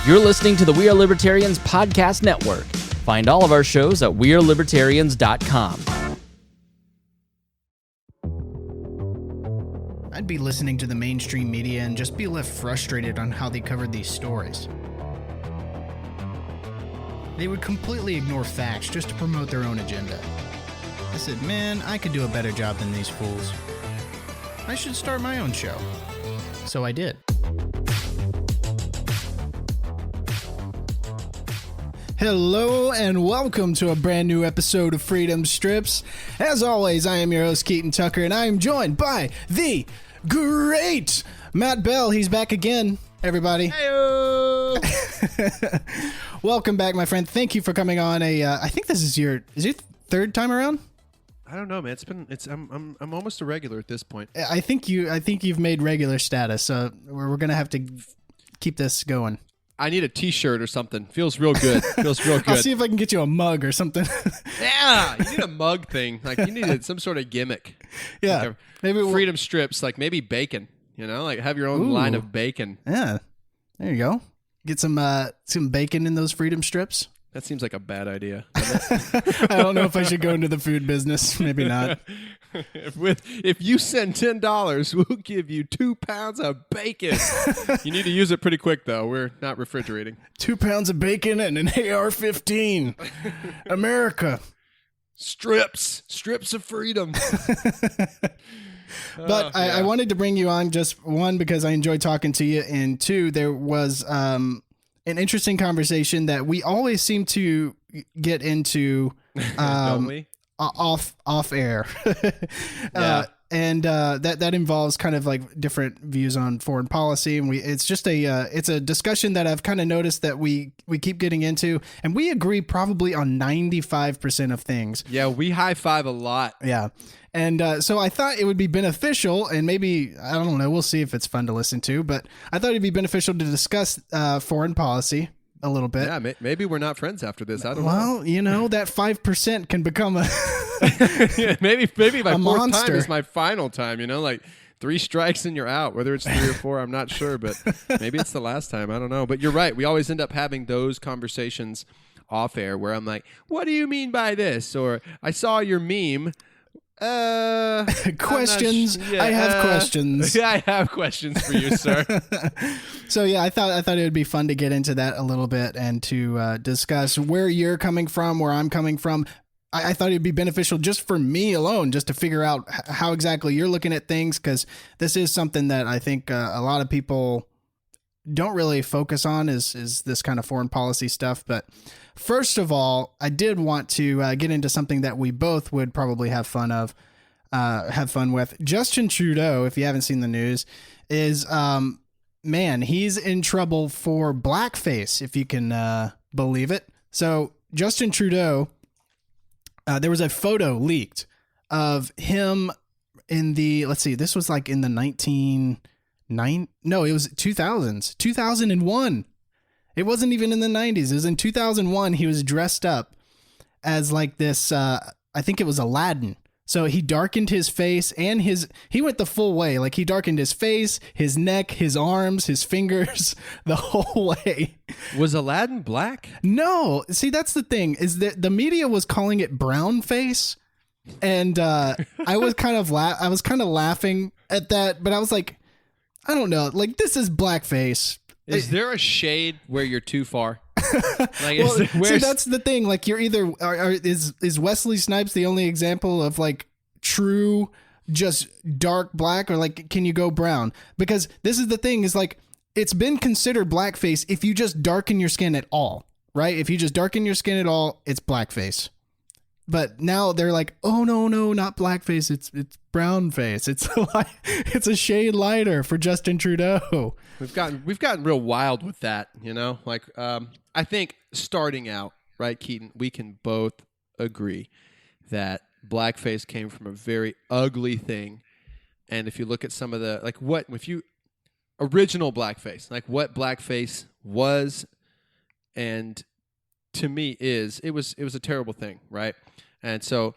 You're listening to the We Are Libertarians podcast network. Find all of our shows at wearelibertarians.com. I'd be listening to the mainstream media and just be left frustrated on how they covered these stories. They would completely ignore facts just to promote their own agenda. I said, man, I could do a better job than these fools. I should start my own show. So I did. Hello and welcome to a brand new episode of Freedom Strips. As always, I am your host, Keaton Tucker, and I am joined by the great Matt Bell. He's back again, everybody. Hey-o! Welcome back, my friend. Thank you for coming on. I think this is your third time around? I don't know, man. I'm almost a regular at this point. I think you've made regular status, so we're gonna have to keep this going. I need a T-shirt or something. Feels real good. I'll see if I can get you a mug or something. Yeah, you need a mug thing. Like you need some sort of gimmick. Yeah, like maybe Freedom Strips. Like maybe bacon. You know, like have your own line of bacon. Yeah, there you go. Get some bacon in those Freedom Strips. That seems like a bad idea. I don't know if I should go into the food business. Maybe not. If you send $10, we'll give you 2 pounds of bacon. You need to use it pretty quick, though. We're not refrigerating. 2 pounds of bacon and an AR-15. America. Strips of freedom. But I wanted to bring you on, just one, because I enjoyed talking to you, and two, there was an interesting conversation that we always seem to get into. Don't we? Off air. Yeah. And that involves kind of like different views on foreign policy, and it's a discussion that I've kind of noticed that we keep getting into, and we agree probably on 95% of things. Yeah, we high five a lot. Yeah. And so I thought it would be beneficial, and maybe, I don't know, we'll see if it's fun to listen to, but I thought it'd be beneficial to discuss foreign policy a little bit. Yeah, maybe we're not friends after this. I don't know. Well, you know, that 5% can become a yeah, maybe my fourth monster. time is my final time, you know, like 3 strikes and you're out. Whether it's 3 or 4, I'm not sure, but maybe it's the last time. I don't know. But you're right. We always end up having those conversations off air where I'm like, what do you mean by this? Or I saw your meme. Questions. I have questions. Yeah, I have questions for you, sir. So yeah, I thought it would be fun to get into that a little bit and to discuss where you're coming from, where I'm coming from. I thought it'd be beneficial just for me alone, just to figure out how exactly you're looking at things, because this is something that I think a lot of people don't really focus on is this kind of foreign policy stuff. But first of all, I did want to get into something that we both would probably have fun with. Justin Trudeau, if you haven't seen the news, is man, he's in trouble for blackface, if you can believe it. So Justin Trudeau, there was a photo leaked of him in the, let's see, this was like in the 2001. It wasn't even in the 90s. It was in 2001. He was dressed up as like this, I think it was Aladdin. So he darkened his face and he went the full way. Like he darkened his face, his neck, his arms, his fingers, the whole way. Was Aladdin black? No. See, that's the thing, is that the media was calling it brown face. And I was kind of laughing at that, but I was like, I don't know. Like, this is blackface. Is there a shade where you're too far? Like, Well, see, that's the thing. Like, you're either is Wesley Snipes the only example of like true, just dark black, or like can you go brown? Because this is the thing, is like it's been considered blackface if you just darken your skin at all, right? If you just darken your skin at all, it's blackface. But now they're like, oh no, not blackface. It's brown face. It's it's a shade lighter for Justin Trudeau. We've gotten real wild with that, you know. Like, I think starting out, right, Keaton, we can both agree that blackface came from a very ugly thing. And if you look at some of the original blackface, like what blackface was, and to me it was a terrible thing, right? And so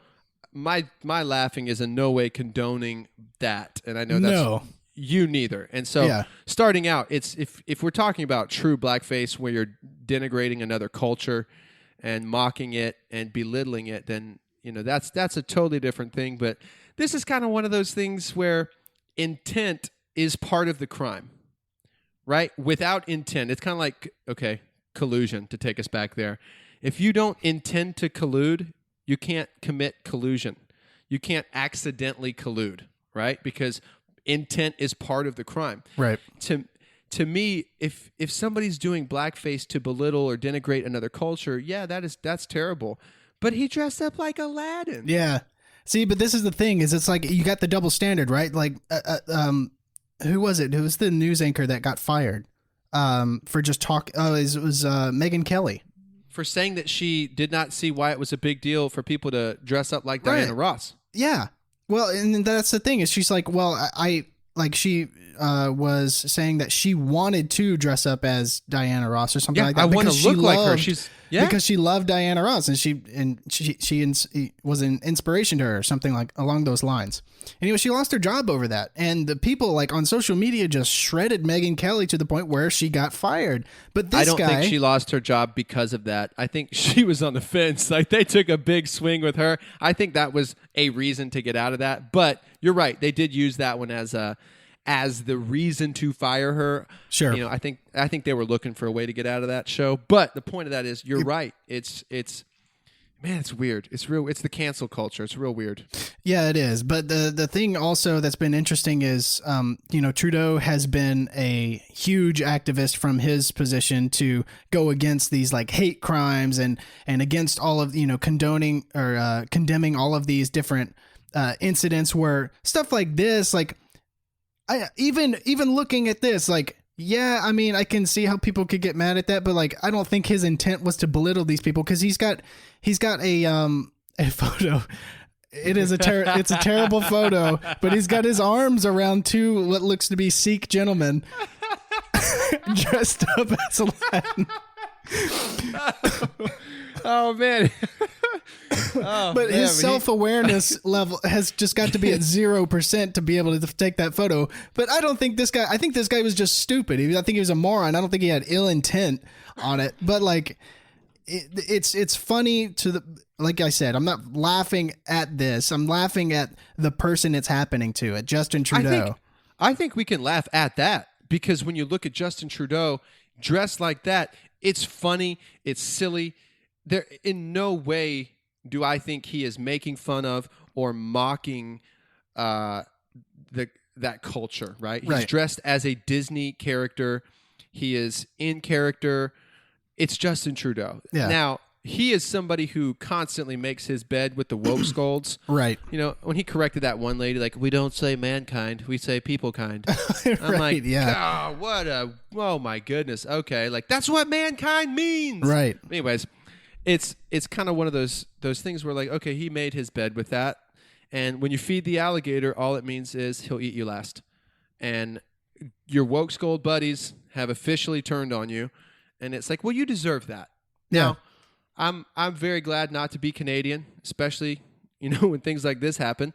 my laughing is in no way condoning that, and I know that's you neither. And so starting out, it's if we're talking about true blackface where you're denigrating another culture and mocking it and belittling it, then that's a totally different thing. But this is kind of one of those things where intent is part of the crime, right? Without intent, it's kind of like, collusion, to take us back there. If you don't intend to collude, you can't commit collusion. You can't accidentally collude, right? Because intent is part of the crime. Right. To me, if somebody's doing blackface to belittle or denigrate another culture, that's terrible. But he dressed up like Aladdin. Yeah. See, but this is the thing: is it's like you got the double standard, right? Like, who was it? Who was the news anchor that got fired for just talk? Oh, it was Megyn Kelly for saying that she did not see why it was a big deal for people to dress up like Diana Ross. Yeah. Well, and that's the thing is she's like, well, she was saying that she wanted to dress up as Diana Ross or something like that. I want to look like her. Because she loved Diana Ross and she was an inspiration to her or something like along those lines. Anyway, she lost her job over that. And the people like on social media just shredded Megyn Kelly to the point where she got fired. But I don't think she lost her job because of that. I think she was on the fence. Like they took a big swing with her. I think that was a reason to get out of that. But you're right. They did use that one as the reason to fire her. Sure. I think they were looking for a way to get out of that show. But the point of that is you're right. It's weird. It's real. It's the cancel culture. It's real weird. Yeah, it is. But the thing also that's been interesting is, Trudeau has been a huge activist from his position to go against these like hate crimes and against all of, condoning or condemning all of these different incidents where stuff like this, like, even looking at this, like, yeah, I mean, I can see how people could get mad at that, but like, I don't think his intent was to belittle these people because he's got a photo. It is it's a terrible photo, but he's got his arms around two what looks to be Sikh gentlemen dressed up as Aladdin. Oh man. But his self-awareness level has just got to be at 0% to be able to take that photo. But I think this guy was just stupid. I think he was a moron. I don't think he had ill intent on it. But like, it's funny like I said, I'm not laughing at this. I'm laughing at the person it's happening to, at Justin Trudeau. I think we can laugh at that because when you look at Justin Trudeau dressed like that, it's funny. It's silly. There in no way do I think he is making fun of or mocking that culture, right? He's dressed as a Disney character. He is in character. It's Justin Trudeau. Yeah. Now, he is somebody who constantly makes his bed with the woke scolds. Right. When he corrected that one lady, like, we don't say mankind, we say people kind. I'm like, yeah. Oh my goodness. Okay. Like, that's what mankind means. Right. Anyways, it's kind of one of those things where like, okay, he made his bed with that. And when you feed the alligator, all it means is he'll eat you last. And your woke scold buddies have officially turned on you. And it's like, well, you deserve that. Yeah. Now, I'm very glad not to be Canadian, especially, when things like this happen.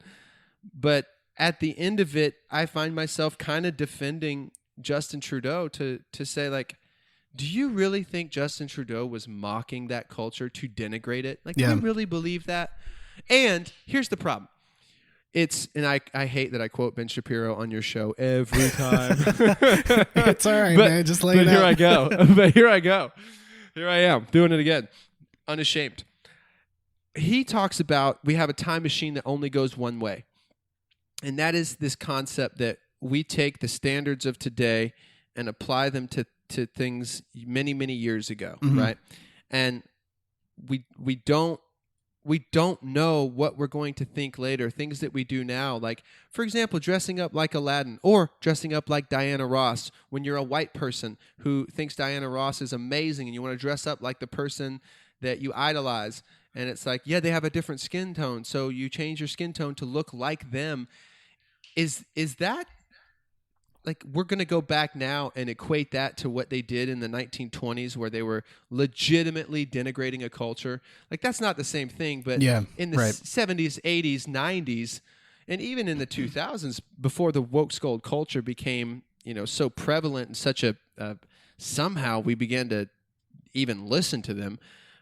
But at the end of it, I find myself kind of defending Justin Trudeau to say, like, do you really think Justin Trudeau was mocking that culture to denigrate it? Like, do we really believe that? And here's the problem. I hate that I quote Ben Shapiro on your show every time. It's all right, man. Just lay it out. Here I go. But here I go. Here I am doing it again. Unashamed. He talks about we have a time machine that only goes one way. And that is this concept that we take the standards of today and apply them to things many, many years ago, right? And we don't know what we're going to think later, things that we do now. Like, for example, dressing up like Aladdin or dressing up like Diana Ross when you're a white person who thinks Diana Ross is amazing and you want to dress up like the person that you idolize. And it's like, yeah, they have a different skin tone, so you change your skin tone to look like them. Is that... like, we're going to go back now and equate that to what they did in the 1920s where they were legitimately denigrating a culture. Like, that's not the same thing, but in the 70s, 80s, 90s, And even in the 2000s, before the woke skull culture became, so prevalent and such a somehow we began to even listen to them.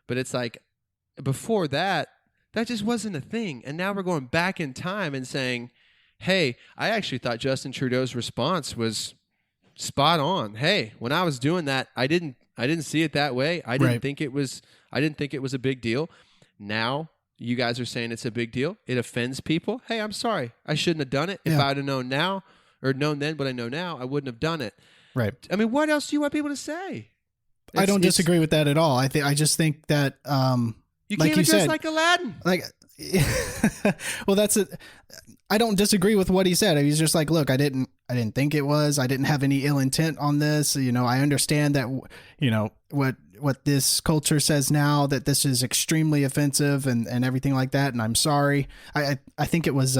But it's like before that just wasn't a thing. And now we're going back in time and saying, hey, I actually thought Justin Trudeau's response was spot on. Hey, when I was doing that, I didn't see it that way. I didn't think it was a big deal. Now you guys are saying it's a big deal. It offends people. Hey, I'm sorry. I shouldn't have done it. If I'd have known now or known then what I know now, I wouldn't have done it. Right. I mean, what else do you want people to say? I don't disagree with that at all. I just think that you like can't you address said, like Aladdin. Like, well, that's it. I don't disagree with what he said. He's just like, look, I didn't think it was. I didn't have any ill intent on this. I understand that. What this culture says now, that this is extremely offensive and everything like that. And I'm sorry. I think it was.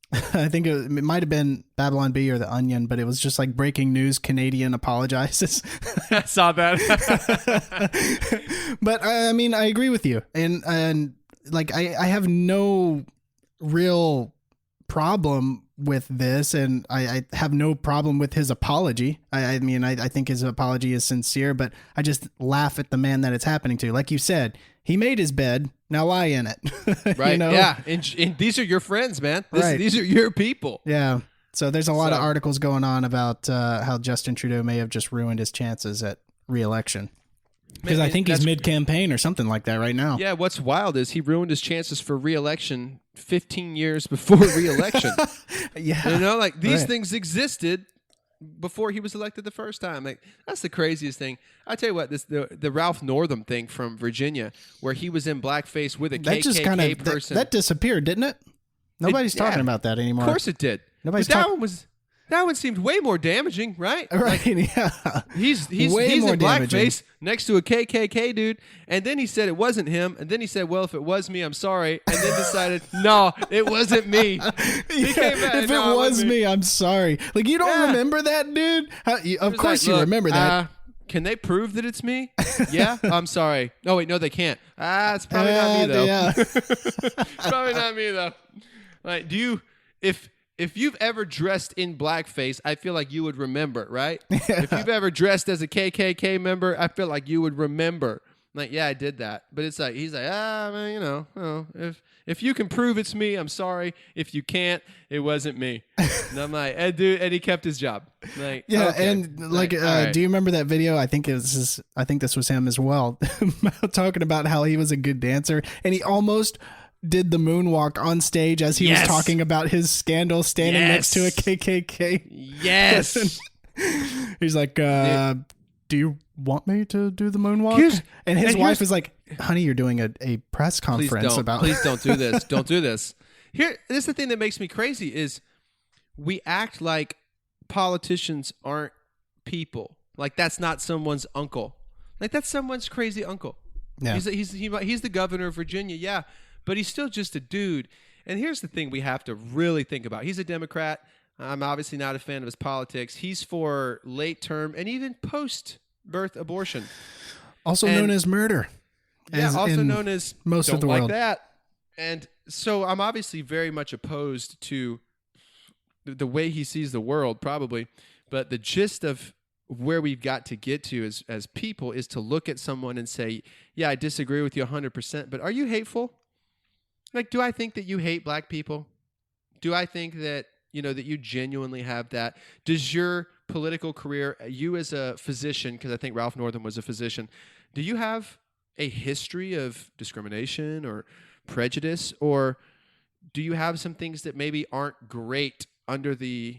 I think it might have been Babylon Bee or The Onion, but it was just like breaking news: Canadian apologizes. I saw that. But I mean, I agree with you, and like I have no real problem with this, and I have no problem with his apology. I mean, I think his apology is sincere, but I just laugh at the man that it's happening to. Like you said, he made his bed. Now lie in it. Right. Yeah. And these are your friends, man. These are your people. Yeah. So there's a lot of articles going on about how Justin Trudeau may have just ruined his chances at re-election. Because I think he's mid-campaign or something like that right now. Yeah, what's wild is he ruined his chances for re-election 15 years before re-election. Yeah. These things existed before he was elected the first time. Like, that's the craziest thing. I tell you what, the Ralph Northam thing from Virginia, where he was in blackface with a KKK person. That disappeared, didn't it? Nobody's talking about that anymore. Of course it did. That one seemed way more damaging, right? Right, yeah. He's way in more blackface next to a KKK dude, and then he said it wasn't him, and then he said, well, if it was me, I'm sorry, and then decided, no, it wasn't me. If it was me, I'm sorry. Like, you don't remember that, dude? Of course you remember that. Can they prove that it's me? Yeah? I'm sorry. No, wait, no, they can't. It's probably not me, though. Yeah. It's probably not me, though. Like, if you've ever dressed in blackface, I feel like you would remember, right? Yeah. If you've ever dressed as a KKK member, I feel like you would remember. Like, yeah, I did that. But it's like, he's like, man, if you can prove it's me, I'm sorry. If you can't, it wasn't me. And I'm like, dude, and he kept his job. Like, yeah, okay. and like, right. Do you remember that video? I think this was him as well, talking about how he was a good dancer, and he almost did the moonwalk on stage as he was talking about his scandal, standing next to a KKK. Yes. He's like, do you want me to do the moonwalk? And his wife is like, honey, you're doing a press conference about... Please don't do this. Don't do this. This is the thing that makes me crazy is we act like politicians aren't people. Like, that's not someone's uncle. Like, that's someone's crazy uncle. Yeah. He's the governor of Virginia, yeah. But he's still just a dude. And here's the thing we have to really think about. He's a Democrat. I'm obviously not a fan of his politics. He's for late term and even post-birth abortion. Also known as murder. Yeah, also known as most of the world. Like that. And so I'm obviously very much opposed to the way he sees the world, probably. But the gist of where we've got to get to as people is to look at someone and say, yeah, I disagree with you 100%, but are you hateful? Like, do I think that you hate black people? Do I think that, that you genuinely have that? Does your political career, you as a physician, because I think Ralph Northam was a physician, do you have a history of discrimination or prejudice? Or do you have some things that maybe aren't great under the,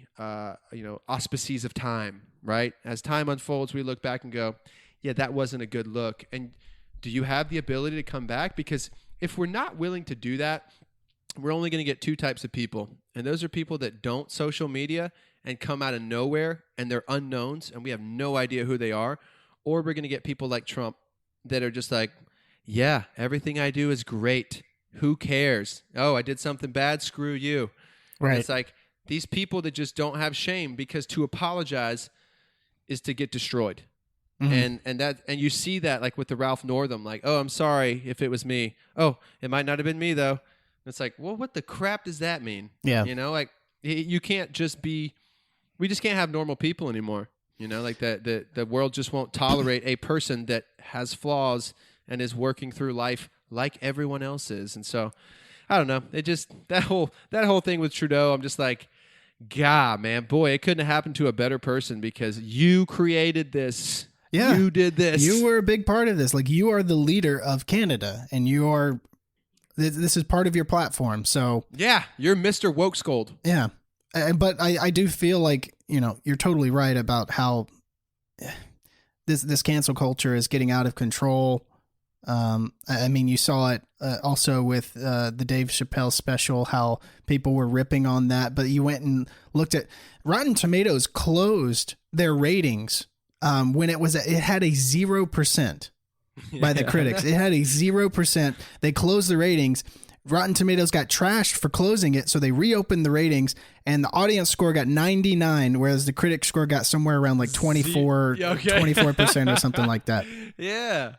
auspices of time, right? As time unfolds, we look back and go, yeah, that wasn't a good look. And do you have the ability to come back? Because if we're not willing to do that, we're only going to get two types of people. And those are people that don't social media and come out of nowhere and they're unknowns and we have no idea who they are. Or we're going to get people like Trump that are just like, yeah, everything I do is great. Who cares? Oh, I did something bad. Screw you. Right. And it's like these people that just don't have shame, because to apologize is to get destroyed. Mm-hmm. And you see that like with the Ralph Northam, like, oh, I'm sorry if it was me. Oh, it might not have been me though. It's like, well, what the crap does that mean? Yeah. You know, like you can't just be, we just can't have normal people anymore. You know, like the world just won't tolerate a person that has flaws and is working through life like everyone else is. And so, I don't know. It just, that whole thing with Trudeau, I'm just like, God, man, boy, it couldn't have happened to a better person because you created this. Yeah. You did this. You were a big part of this. Like, you are the leader of Canada, and you are, this is part of your platform. So yeah, you're Mr. Woke Scold. yeah. But I do feel like, you know, you're totally right about how this cancel culture is getting out of control. I mean, you saw it also with the Dave Chappelle special, how people were ripping on that, but you went and looked at Rotten Tomatoes closed their ratings when it had a 0% by the critics. It had a 0%. They closed the ratings. Rotten Tomatoes got trashed for closing it, so they reopened the ratings, and the audience score got 99, whereas the critic score got somewhere around like 24% or something like that. Yeah.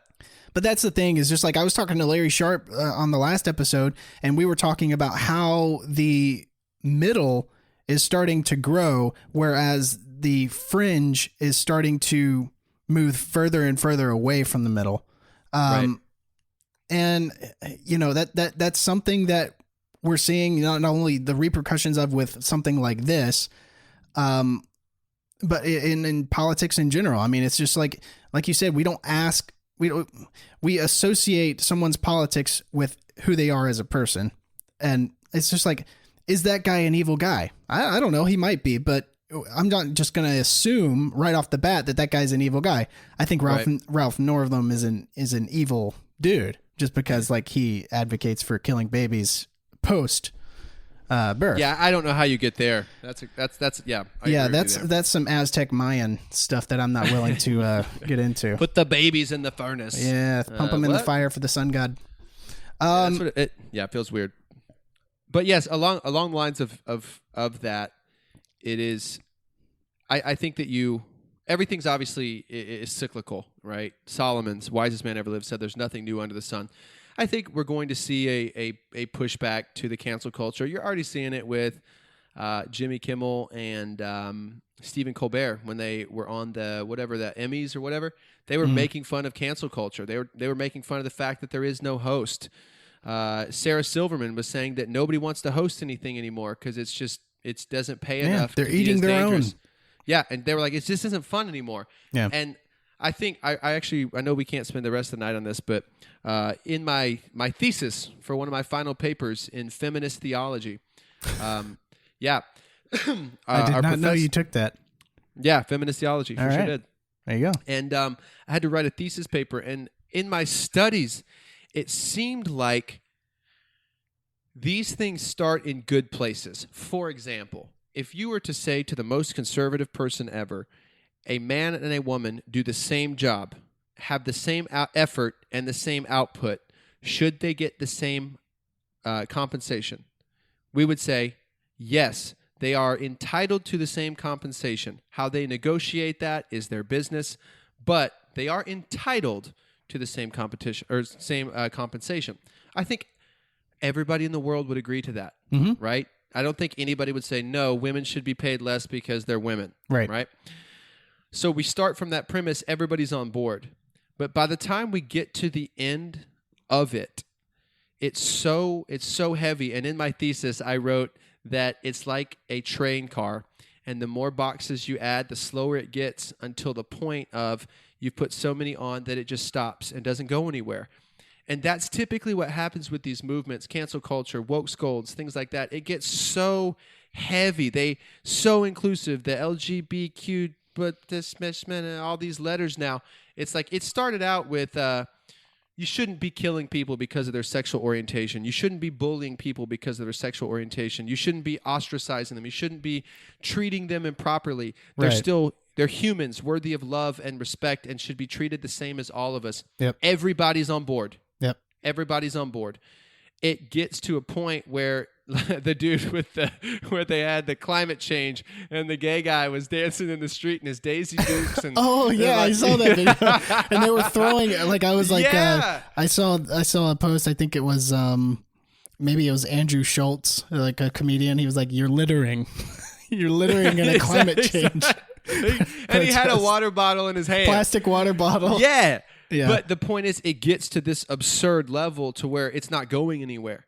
But that's the thing, is just like I was talking to Larry Sharp on the last episode, and we were talking about how the middle is starting to grow, whereas the fringe is starting to move further and further away from the middle. Right. And, you know, that's something that we're seeing not only the repercussions of with something like this, but in politics in general. I mean, it's just like you said, we associate someone's politics with who they are as a person. And it's just like, is that guy an evil guy? I don't know. He might be, but I'm not just going to assume right off the bat that guy's an evil guy. I think Ralph Northam is an evil dude just because like he advocates for killing babies post birth. Yeah, I don't know how you get there. That's yeah. That's some Aztec Mayan stuff that I'm not willing to get into. Put the babies in the furnace. Yeah, pump them in the fire for the sun god. That's what it feels weird. But yes, along the lines of that, it is. I think that everything's obviously is cyclical, right? Solomon's wisest man ever lived said, "There's nothing new under the sun." I think we're going to see a pushback to the cancel culture. You're already seeing it with Jimmy Kimmel and Stephen Colbert when they were on the Emmys or whatever. They were making fun of cancel culture. They were making fun of the fact that there is no host. Sarah Silverman was saying that nobody wants to host anything anymore because it doesn't pay enough. They're eating their own. Yeah, and they were like, it just isn't fun anymore. Yeah, and I think I know we can't spend the rest of the night on this, but in my thesis for one of my final papers in feminist theology, I did not know you took that. Yeah, feminist theology. Sure did. There you go. And I had to write a thesis paper, and in my studies, it seemed like these things start in good places. For example, if you were to say to the most conservative person ever, a man and a woman do the same job, have the same effort and the same output, should they get the same compensation? We would say, yes, they are entitled to the same compensation. How they negotiate that is their business, but they are entitled to the same compensation. I think everybody in the world would agree to that, right? I don't think anybody would say, no, women should be paid less because they're women, right? So we start from that premise, everybody's on board. But by the time we get to the end of it, it's so heavy. And in my thesis, I wrote that it's like a train car. And the more boxes you add, the slower it gets until the point of you've put so many on that it just stops and doesn't go anywhere. And that's typically what happens with these movements, cancel culture, woke scolds, things like that. It gets so heavy. So inclusive, the LGBTQ, but this and all these letters now. It's like it started out with you shouldn't be killing people because of their sexual orientation. You shouldn't be bullying people because of their sexual orientation. You shouldn't be ostracizing them. You shouldn't be treating them improperly. They're humans worthy of love and respect and should be treated the same as all of us. Yep. Everybody's on board. Yep. Everybody's on board. It gets to a point where the dude where they had the climate change and the gay guy was dancing in the street in his Daisy Dukes. And I saw that video. And they were throwing I was like, I saw a post. I think it was maybe it was Andrew Schultz, like a comedian. He was like, "You're littering, you're littering in a climate change." And he had a water bottle in his hand. Plastic water bottle. Yeah. Yeah. But the point is, it gets to this absurd level to where it's not going anywhere.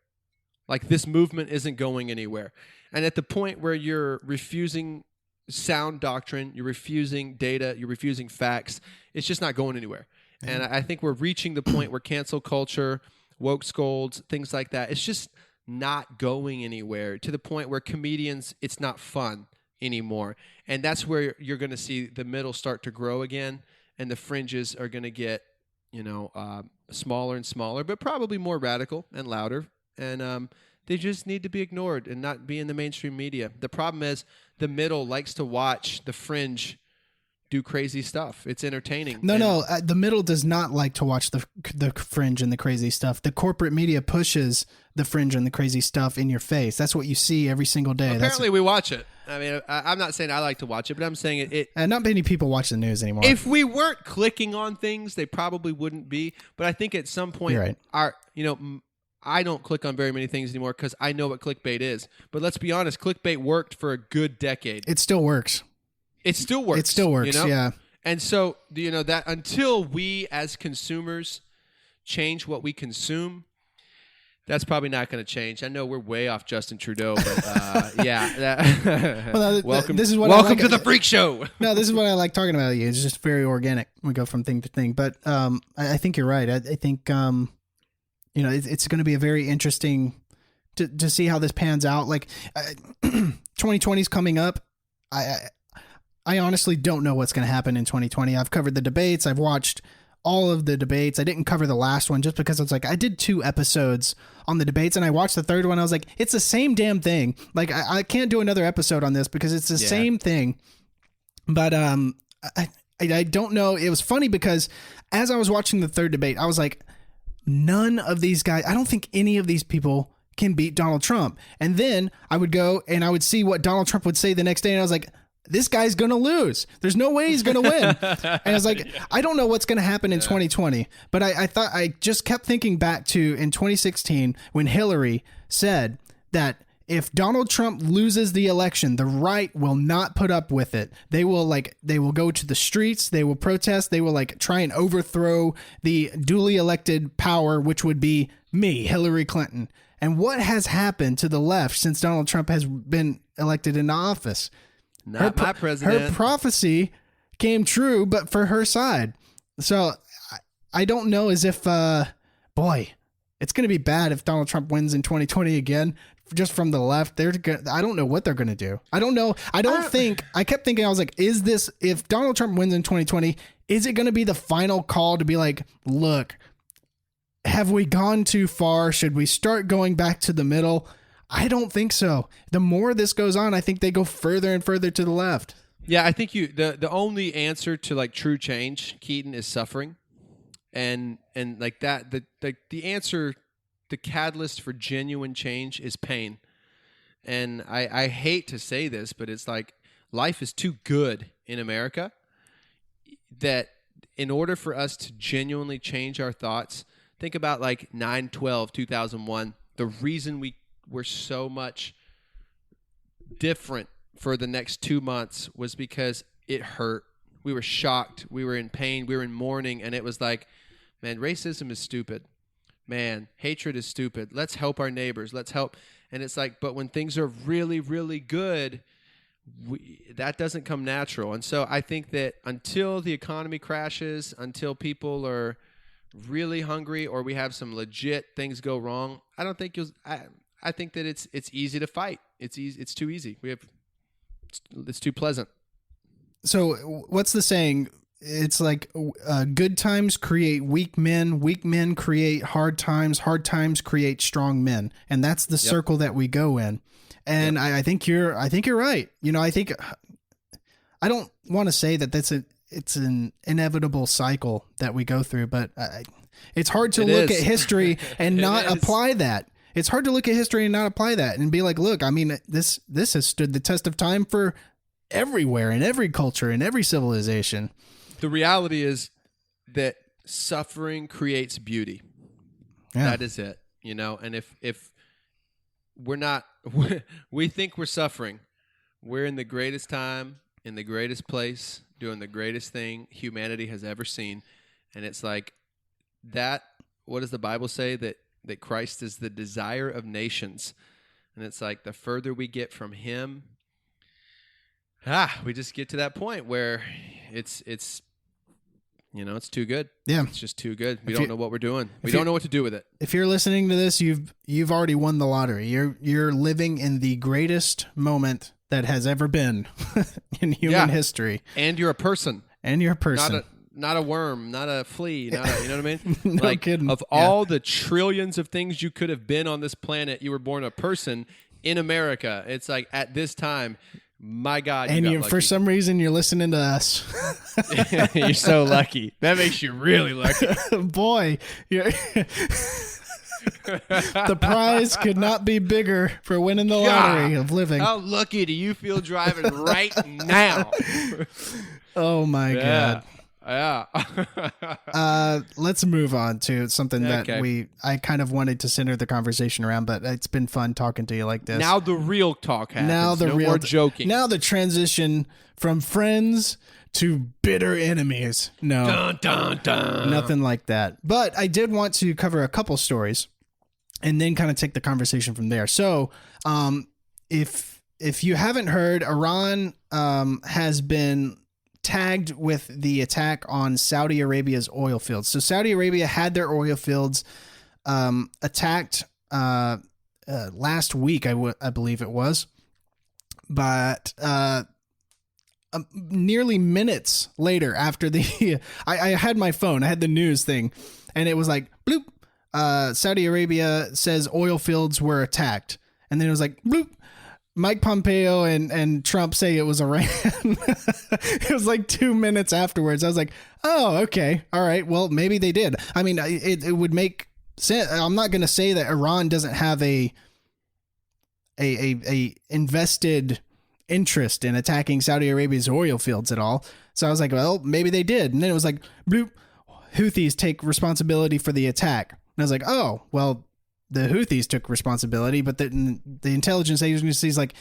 Like, this movement isn't going anywhere. And at the point where you're refusing sound doctrine, you're refusing data, you're refusing facts, it's just not going anywhere. And I think we're reaching the point where cancel culture, woke scolds, things like that, it's just not going anywhere, to the point where comedians, it's not fun anymore. And that's where you're going to see the middle start to grow again, and the fringes are going to get, smaller and smaller, but probably more radical and louder. And they just need to be ignored and not be in the mainstream media. The problem is the middle likes to watch the fringe do crazy stuff. It's entertaining. No, the middle does not like to watch the fringe and the crazy stuff. The corporate media pushes the fringe and the crazy stuff in your face. That's what you see every single day. Apparently, we watch it. I mean, I'm not saying I like to watch it, but I'm saying it. And not many people watch the news anymore. If we weren't clicking on things, they probably wouldn't be. But I think at some point, You're right. I don't click on very many things anymore because I know what clickbait is. But let's be honest, clickbait worked for a good decade. It still works. It still works. It still works, yeah. And so, that until we as consumers change what we consume, that's probably not going to change. I know we're way off Justin Trudeau, but yeah. Welcome to the freak show. No, this is what I like talking about. It's just very organic. We go from thing to thing. But I think you're right. I think it's going to be a very interesting to see how this pans out. Like 2020 is coming up. I honestly don't know what's going to happen in 2020. I've covered the debates. I've watched all of the debates. I didn't cover the last one just because I did 2 episodes on the debates, and I watched the third one. I was like, it's the same damn thing. Like, I can't do another episode on this because it's the same thing. But I don't know. It was funny because as I was watching the third debate, I was like, none of these guys, I don't think any of these people can beat Donald Trump. And then I would go and I would see what Donald Trump would say the next day, and I was like, this guy's going to lose. There's no way he's going to win. And I was like, I don't know what's going to happen in 2020. But I just kept thinking back to in 2016 when Hillary said that if Donald Trump loses the election, the right will not put up with it. They will go to the streets. They will protest. They will try and overthrow the duly elected power, which would be me, Hillary Clinton. And what has happened to the left since Donald Trump has been elected into office? Not my president. Her prophecy came true, but for her side. So I don't know as if, boy, it's going to be bad if Donald Trump wins in 2020 again, just from the left. I don't know what they're going to do. I don't know. I kept thinking, I was like, if Donald Trump wins in 2020, is it going to be the final call to be like, look, have we gone too far? Should we start going back to the middle? I don't think so. The more this goes on, I think they go further and further to the left. Yeah, I think the only answer to true change, Keaton, is suffering, and like that the answer, the catalyst for genuine change is pain. And I hate to say this, but it's like life is too good in America that in order for us to genuinely change our thoughts, think about 9/12/2001. The reason we're so much different for the next 2 months was because it hurt. We were shocked. We were in pain. We were in mourning. And it was like, man, racism is stupid. Man, hatred is stupid. Let's help our neighbors. Let's help. And it's like, but when things are really, really good, that doesn't come natural. And so I think that until the economy crashes, until people are really hungry or we have some legit things go wrong, I don't think I think that it's easy to fight. It's easy. It's too easy. It's too pleasant. So what's the saying? It's like good times create weak men create hard times create strong men, and that's the circle that we go in. And I think you're right. I don't want to say that it's an inevitable cycle that we go through, but it's hard to look at history and not apply that. It's hard to look at history and not apply that and be like, look, I mean, this has stood the test of time for everywhere, in every culture, in every civilization. The reality is that suffering creates beauty. Yeah. That is it, And if we're not. We think we're suffering. We're in the greatest time, in the greatest place, doing the greatest thing humanity has ever seen, and it's like that. What does the Bible say? That Christ is the desire of nations, and it's like the further we get from Him, we just get to that point where it's it's too good. Yeah. It's just too good. We don't know what we're doing. We you- don't know what to do with it. If you're listening to this, you've already won the lottery. You're living in the greatest moment that has ever been in human history. And you're a person. And you're a person. Not a worm, not a flea, not a, you know what I mean? No kidding. Of all the trillions of things you could have been on this planet, you were born a person in America. It's like at this time, my God, and you got for lucky. some reason, you're listening to us. You're so lucky. That makes you really lucky. Boy, the prize could not be bigger for winning the lottery of living. How lucky do you feel driving right now? Oh my God. Yeah. Let's move on to something that Okay. I kind of wanted to center the conversation around, but it's been fun talking to you like this. Now the real talk happens. Now the no real more joking. Now the transition from friends to bitter enemies. No, Dun, dun, dun. nothing like that. But I did want to cover a couple stories and then kind of take the conversation from there. So, if you haven't heard, Iran has been tagged with the attack on Saudi Arabia's oil fields. So Saudi Arabia had their oil fields attacked last week, I believe it was, but nearly minutes later after the I had my phone, I had the news thing, and it was like bloop, Saudi Arabia says oil fields were attacked, and then it was like bloop, Mike Pompeo and Trump say it was Iran. It was like 2 minutes afterwards. I was like, oh, okay. All right. Well, maybe they did. I mean, it would make sense. I'm not going to say that Iran doesn't have a invested interest in attacking Saudi Arabia's oil fields at all. So I was like, well, maybe they did. And then it was like, bloop, Houthis take responsibility for the attack. And I was like, oh, well, the Houthis took responsibility, but the intelligence agency is like,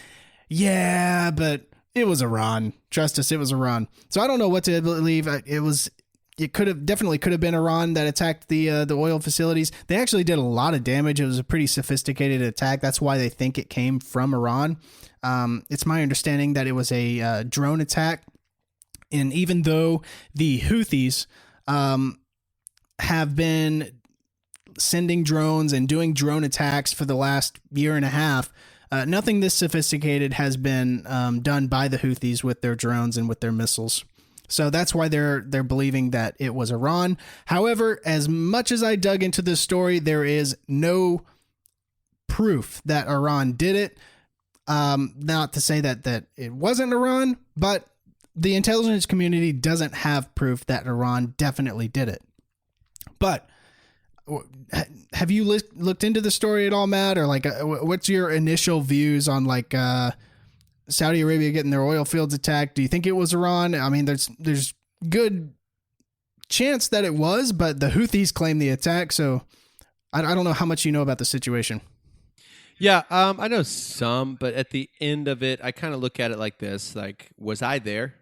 yeah, but it was Iran. Trust us, it was Iran. So I don't know what to believe. It definitely could have been Iran that attacked the oil facilities. They actually did a lot of damage. It was a pretty sophisticated attack. That's why they think it came from Iran. It's my understanding that it was a drone attack. And even though the Houthis have been sending drones and doing drone attacks for the last year and a half, nothing this sophisticated has been done by the Houthis with their drones and with their missiles. So that's why they're believing that it was Iran. However, as much as I dug into this story, there is no proof that Iran did it. Not to say that it wasn't Iran, but the intelligence community doesn't have proof that Iran definitely did it. But have you looked into the story at all, Matt? Or like, what's your initial views on like Saudi Arabia getting their oil fields attacked? Do you think it was Iran? I mean, there's good chance that it was, but the Houthis claim the attack. So I don't know how much you know about the situation. Yeah, I know some, but at the end of it, I kind of look at it like this: like, was I there?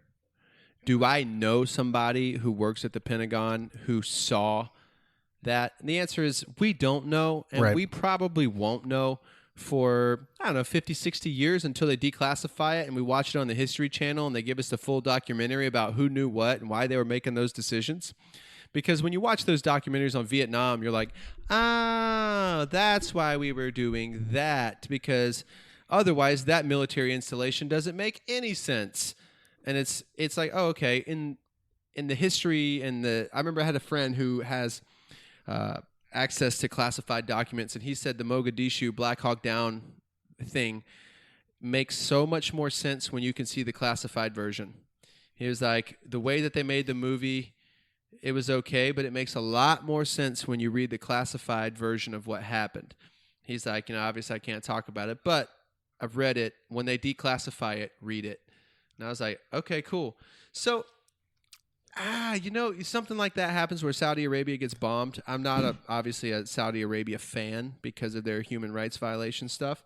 Do I know somebody who works at the Pentagon who saw that? And the answer is we don't know, and Right. we probably won't know for, 50, 60 years until they declassify it and we watch it on the History Channel and they give us the full documentary about who knew what and why they were making those decisions. Because when you watch those documentaries on Vietnam, you're like, that's why we were doing that, because otherwise that military installation doesn't make any sense. And it's like, oh, okay, in the history I remember I had a friend who has access to classified documents, and he said the Mogadishu Black Hawk Down thing makes so much more sense when you can see the classified version. He was like, the way that they made the movie, it was okay, but it makes a lot more sense when you read the classified version of what happened. He's like, obviously I can't talk about it, but I've read it. When they declassify it, read it. And I was like, okay, cool. So Something like that happens where Saudi Arabia gets bombed. I'm not obviously a Saudi Arabia fan because of their human rights violation stuff.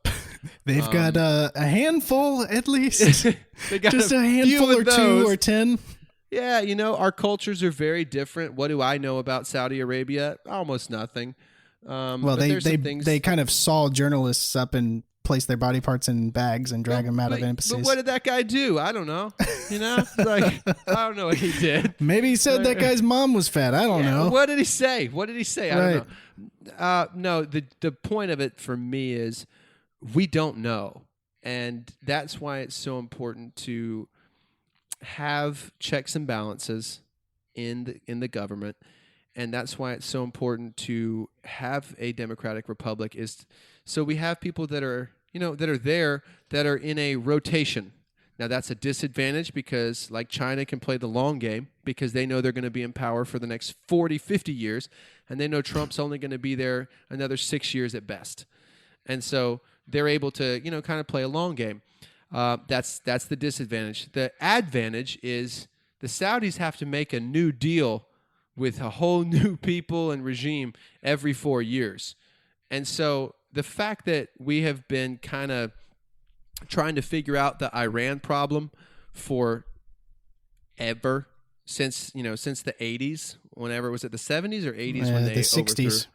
They've got a handful, at least. They got just a handful few or of those. 2 or 10. Yeah, our cultures are very different. What do I know about Saudi Arabia? Almost nothing. Well, but there's some things. they kind of saw journalists up and place their body parts in bags and drag them out of embassies. But what did that guy do? I don't know. I don't know what he did. Maybe he said that guy's mom was fat. I don't know. What did he say? I don't know. No, the point of it for me is we don't know. And that's why it's so important to have checks and balances in the government. And that's why it's so important to have a democratic republic, is so we have people that are that are in a rotation. Now that's a disadvantage because like China can play the long game because they know they're going to be in power for the next 40, 50 years. And they know Trump's only going to be there another 6 years at best. And so they're able to, kind of play a long game. That's the disadvantage. The advantage is the Saudis have to make a new deal with a whole new people and regime every 4 years. And so the fact that we have been kind of trying to figure out the Iran problem for ever since the 80s, whenever was it the 70s or 80s when they the 60s.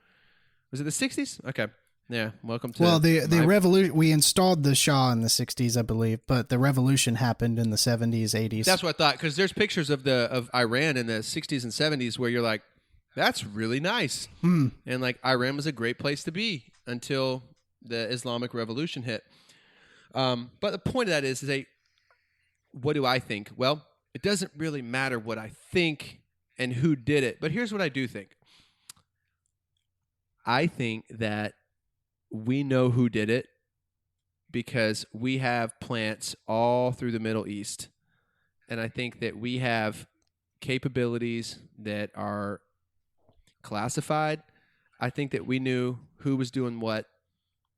Was it the 60s? Okay. Yeah, welcome to the revolution. We installed the Shah in the 60s, I believe, but the revolution happened in the 70s, 80s. That's what I thought, because there's pictures of Iran in the 60s and 70s where you're like, that's really nice. And like Iran was a great place to be until the Islamic Revolution hit. But the point of that is what do I think? Well, it doesn't really matter what I think and who did it. But here's what I do think. I think that we know who did it because we have plants all through the Middle East. And I think that we have capabilities that are classified. I think that we knew who was doing what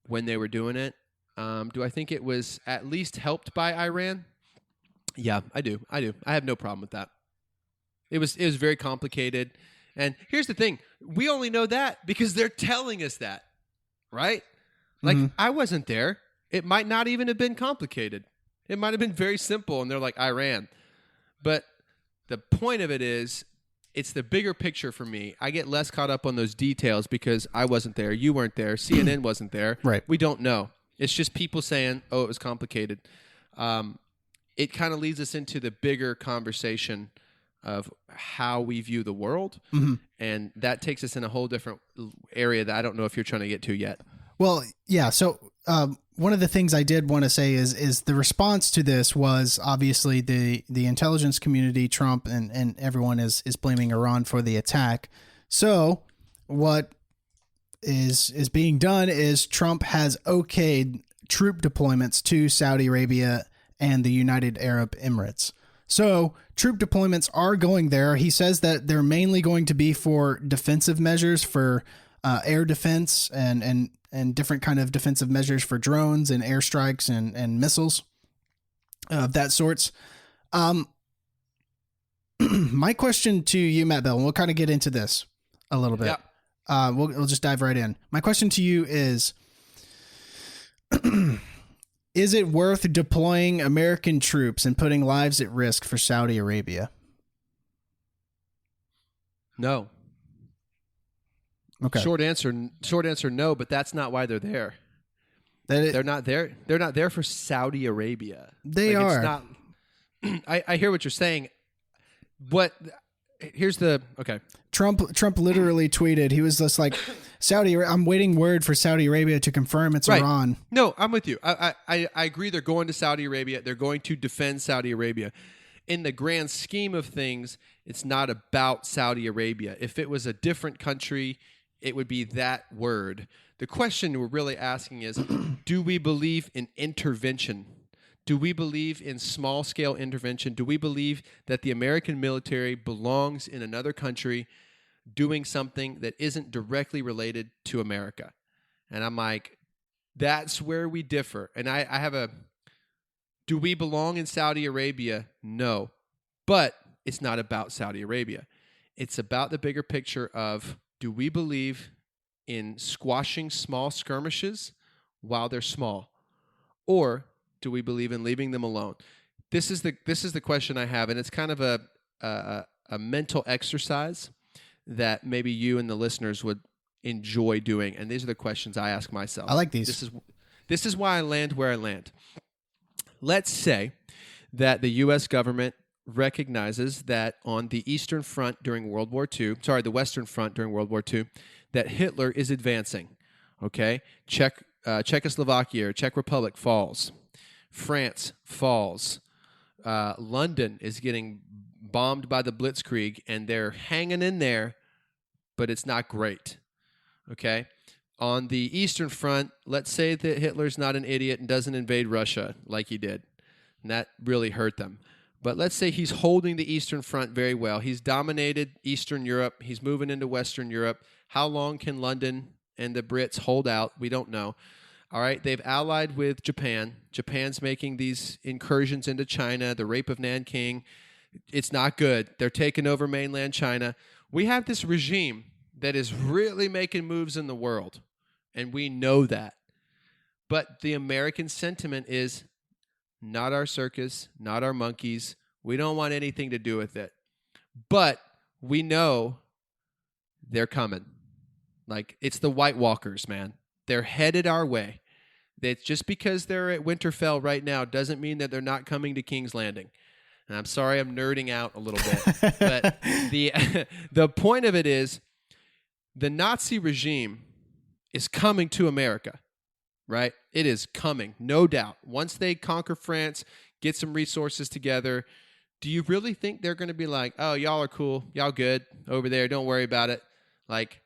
when they were doing it. Do I think it was at least helped by Iran? Yeah, I do. I have no problem with that. It was very complicated. And here's the thing. We only know that because they're telling us that, right? Like, I wasn't there. It might not even have been complicated. It might have been very simple, and they're like, Iran. But the point of it is, it's the bigger picture for me. I get less caught up on those details because I wasn't there. You weren't there. CNN wasn't there. Right. We don't know. It's just people saying, oh, it was complicated. It kind of leads us into the bigger conversation of how we view the world. And that takes us in a whole different area that I don't know if you're trying to get to yet. Well, yeah. So one of the things I did want to say is the response to this was obviously the intelligence community, Trump, and everyone is blaming Iran for the attack. So what is being done is Trump has okayed troop deployments to Saudi Arabia and the United Arab Emirates. So troop deployments are going there. He says that they're mainly going to be for defensive measures, for air defense and different kind of defensive measures for drones and airstrikes and missiles of that sorts. My question to you, Matt Bell, and we'll kind of get into this a little bit. Yeah. We'll just dive right in. My question to you is it worth deploying American troops and putting lives at risk for Saudi Arabia? No. Okay. Short answer, no, but that's not why they're there. They're not there. They're not there for Saudi Arabia. They are. It's not, I hear what you're saying. Okay. Trump literally tweeted, he was just like, I'm waiting word for Saudi Arabia to confirm it's right. Iran. No, I'm with you. I agree. They're going to Saudi Arabia. They're going to defend Saudi Arabia. In the grand scheme of things, it's not about Saudi Arabia. If it was a different country, it would be that word. The question we're really asking is, do we believe in intervention? Do we believe in small-scale intervention? Do we believe that the American military belongs in another country doing something that isn't directly related to America? And I'm like, that's where we differ. And I have do we belong in Saudi Arabia? No. But it's not about Saudi Arabia. It's about the bigger picture of, do we believe in squashing small skirmishes while they're small? Or do we believe in leaving them alone? This is the question I have, and it's kind of a mental exercise that maybe you and the listeners would enjoy doing. And these are the questions I ask myself. I like these. This is why I land where I land. Let's say that the U.S. government recognizes that on the Eastern Front during World War II, the Western Front during World War II, that Hitler is advancing. Okay, Czechoslovakia or Czech Republic falls, France falls, London is getting bombed by the Blitzkrieg, and they're hanging in there, but it's not great. Okay, on the Eastern Front, let's say that Hitler's not an idiot and doesn't invade Russia like he did, and that really hurt them. But let's say he's holding the Eastern Front very well. He's dominated Eastern Europe. He's moving into Western Europe. How long can London and the Brits hold out? We don't know. All right, they've allied with Japan. Japan's making these incursions into China, the rape of Nanking. It's not good. They're taking over mainland China. We have this regime that is really making moves in the world, and we know that. But the American sentiment is, not our circus, not our monkeys. We don't want anything to do with it. But we know they're coming. Like, it's the White Walkers, man. They're headed our way. It's just because they're at Winterfell right now doesn't mean that they're not coming to King's Landing. And I'm sorry I'm nerding out a little bit. But the point of it is, the Nazi regime is coming to America. Right? It is coming, no doubt. Once they conquer France, get some resources together, do you really think they're going to be like, oh, y'all are cool, y'all good over there, don't worry about it? Like,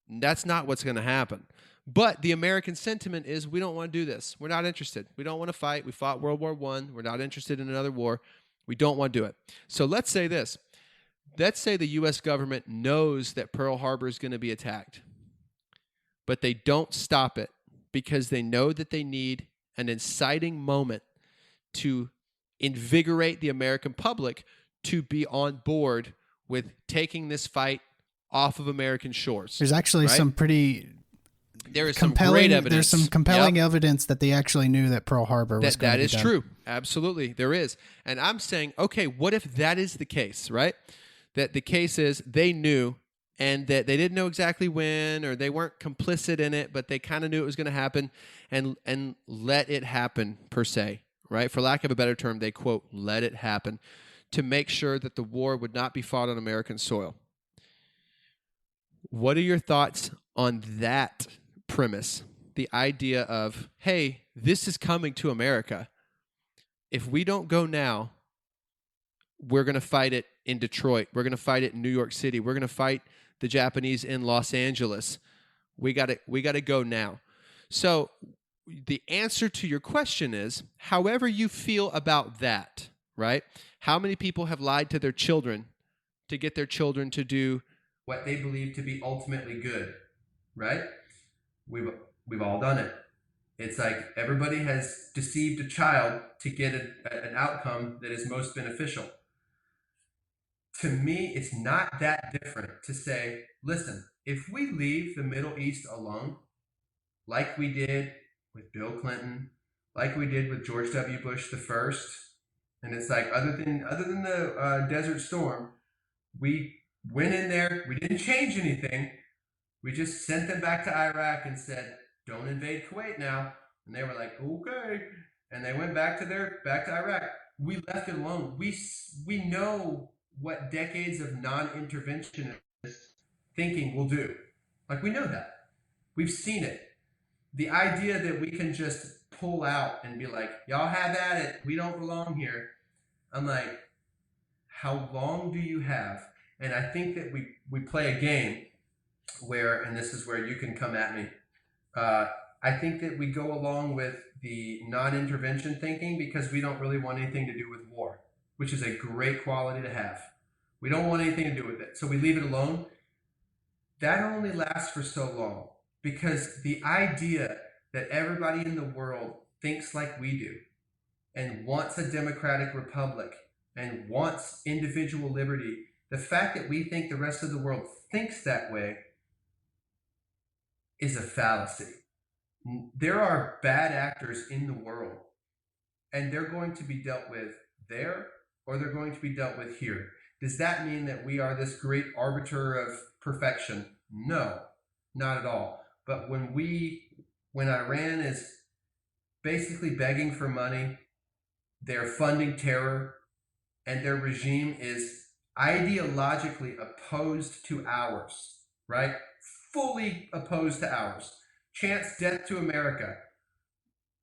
that's not what's going to happen. But the American sentiment is, we don't want to do this. We're not interested. We don't want to fight. We fought World War I. We're not interested in another war. We don't want to do it. So let's say this. Let's say the U.S. government knows that Pearl Harbor is going to be attacked, but they don't stop it, because they know that they need an inciting moment to invigorate the American public to be on board with taking this fight off of American shores. There's actually some pretty there is some great evidence. There's some compelling evidence that they actually knew that Pearl Harbor was going to be done. That is true. Absolutely, there is. And I'm saying, okay, what if that is the case, right? That the case is they knew, and that they didn't know exactly when, or they weren't complicit in it, but they kind of knew it was going to happen, and let it happen, per se, right? For lack of a better term, they, quote, let it happen, to make sure that the war would not be fought on American soil. What are your thoughts on that premise? The idea of, hey, this is coming to America. If we don't go now, we're going to fight it in Detroit. We're going to fight it in New York City. We're going to fight the Japanese in Los Angeles. We got to go now. So the answer to your question is, however you feel about that, right? How many people have lied to their children to get their children to do what they believe to be ultimately good, right? We've all done it. It's like everybody has deceived a child to get an outcome that is most beneficial. To me, it's not that different to say, listen, if we leave the Middle East alone, like we did with Bill Clinton, like we did with George W. Bush the first, and it's like, other than the Desert Storm, we went in there, we didn't change anything, we just sent them back to Iraq and said, don't invade Kuwait now, and they were like, okay, and they went back to Iraq. We left it alone. We know what decades of non-interventionist thinking will do. Like, we know that. We've seen it. The idea that we can just pull out and be like, y'all have at it, we don't belong here. I'm like, how long do you have? And I think that we play a game where, and this is where you can come at me, I think that we go along with the non-intervention thinking because we don't really want anything to do with war, which is a great quality to have. We don't want anything to do with it, so we leave it alone. That only lasts for so long, because the idea that everybody in the world thinks like we do and wants a democratic republic and wants individual liberty, the fact that we think the rest of the world thinks that way is a fallacy. There are bad actors in the world, and they're going to be dealt with there, or they're going to be dealt with here. Does that mean that we are this great arbiter of perfection? No, not at all. But when Iran is basically begging for money, they're funding terror, and their regime is ideologically opposed to ours, right? Fully opposed to ours. Chants death to America.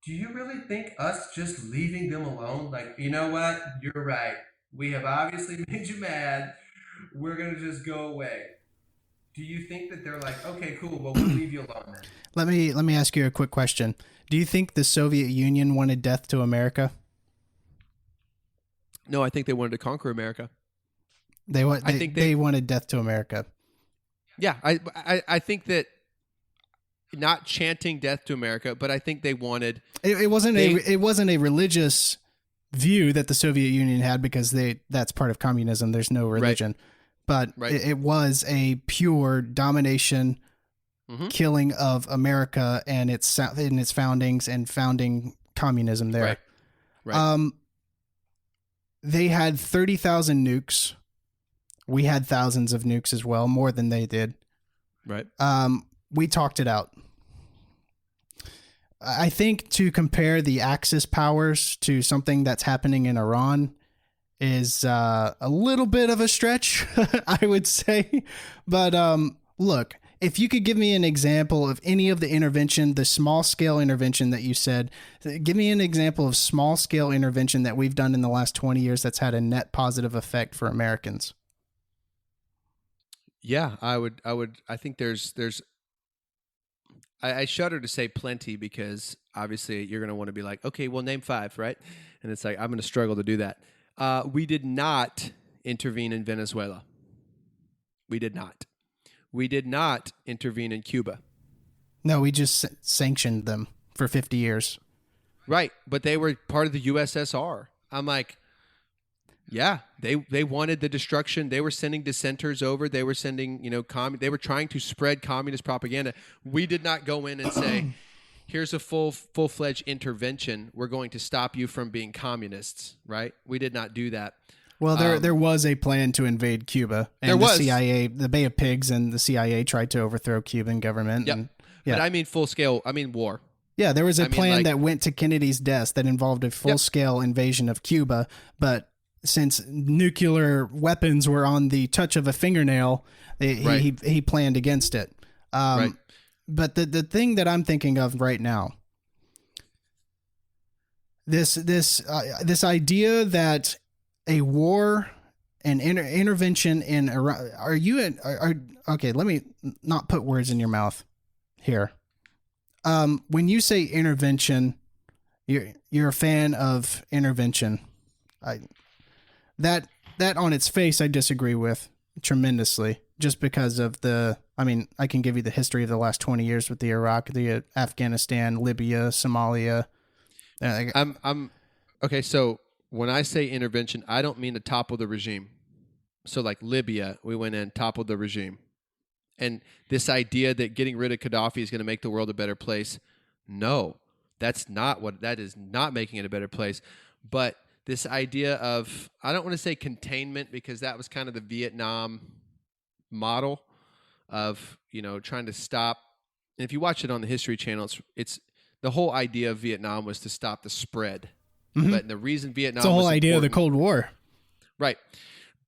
Do you really think us just leaving them alone? Like, you know what? You're right. We have obviously made you mad. We're going to just go away. Do you think that they're like, okay, cool, well, we'll leave you alone then? Let me ask you a quick question. Do you think the Soviet Union wanted death to America? No, I think they wanted to conquer America. They wanted death to America. Yeah, I think that not chanting death to America, but I think they wanted. It wasn't a religious view that the Soviet Union had, because that's part of communism. There's no religion, but it was a pure domination, killing of America and its foundings and founding communism there. Right. They had 30,000 nukes. We had thousands of nukes as well, more than they did. Right. We talked it out. I think to compare the Axis powers to something that's happening in Iran is a little bit of a stretch, I would say. But look, if you could give me an example of any of the intervention, the small-scale intervention that you said, give me an example of small-scale intervention that we've done in the last 20 years that's had a net positive effect for Americans. Yeah, I would. I think there's. I shudder to say plenty, because obviously you're going to want to be like, okay, well, name 5, right? And it's like, I'm going to struggle to do that. We did not intervene in Venezuela. We did not. We did not intervene in Cuba. No, we just sanctioned them for 50 years. Right, but they were part of the USSR. I'm like, yeah, they wanted the destruction. They were sending dissenters over. They were sending, they were trying to spread communist propaganda. We did not go in and say, here's a full-fledged intervention. We're going to stop you from being communists, right? We did not do that. Well, there was a plan to invade Cuba, and the CIA, the Bay of Pigs, and the CIA tried to overthrow Cuban government. Yep. But I mean full scale. I mean war. Yeah, there was a plan that went to Kennedy's desk that involved a full-scale invasion of Cuba, but since nuclear weapons were on the touch of a fingernail, he planned against it. But the thing that I'm thinking of right now, this idea that a war and intervention in Iran, okay, let me not put words in your mouth here. When you say intervention, you're a fan of intervention. That on its face, I disagree with tremendously, just because of I can give you the history of the last 20 years with the Iraq, the Afghanistan, Libya, Somalia. Okay. So when I say intervention, I don't mean to topple the regime. So like Libya, we went in, toppled the regime. And this idea that getting rid of Gaddafi is going to make the world a better place. No, that is not making it a better place. But this idea of, I don't want to say containment, because that was kind of the Vietnam model of, trying to stop. And if you watch it on the History Channel, it's the whole idea of Vietnam was to stop the spread. Mm-hmm. But the reason Vietnam it's the whole idea of the Cold War. Right.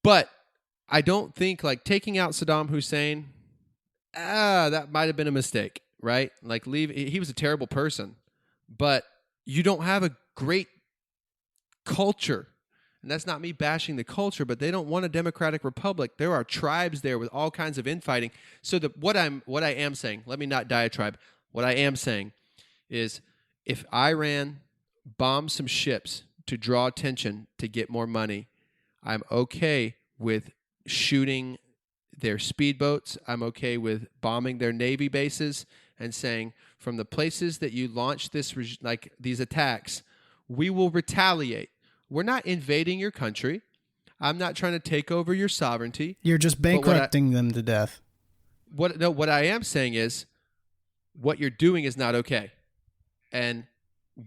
But I don't think taking out Saddam Hussein, that might have been a mistake, right? He was a terrible person, but you don't have a great culture. And that's not me bashing the culture, but they don't want a democratic republic. There are tribes there with all kinds of infighting. So what I am saying, let me not diatribe. What I am saying is, if Iran bombs some ships to draw attention to get more money, I'm okay with shooting their speedboats. I'm okay with bombing their Navy bases and saying, from the places that you launched these attacks, we will retaliate. We're not invading your country. I'm not trying to take over your sovereignty. You're just bankrupting them to death. What I am saying is what you're doing is not okay. And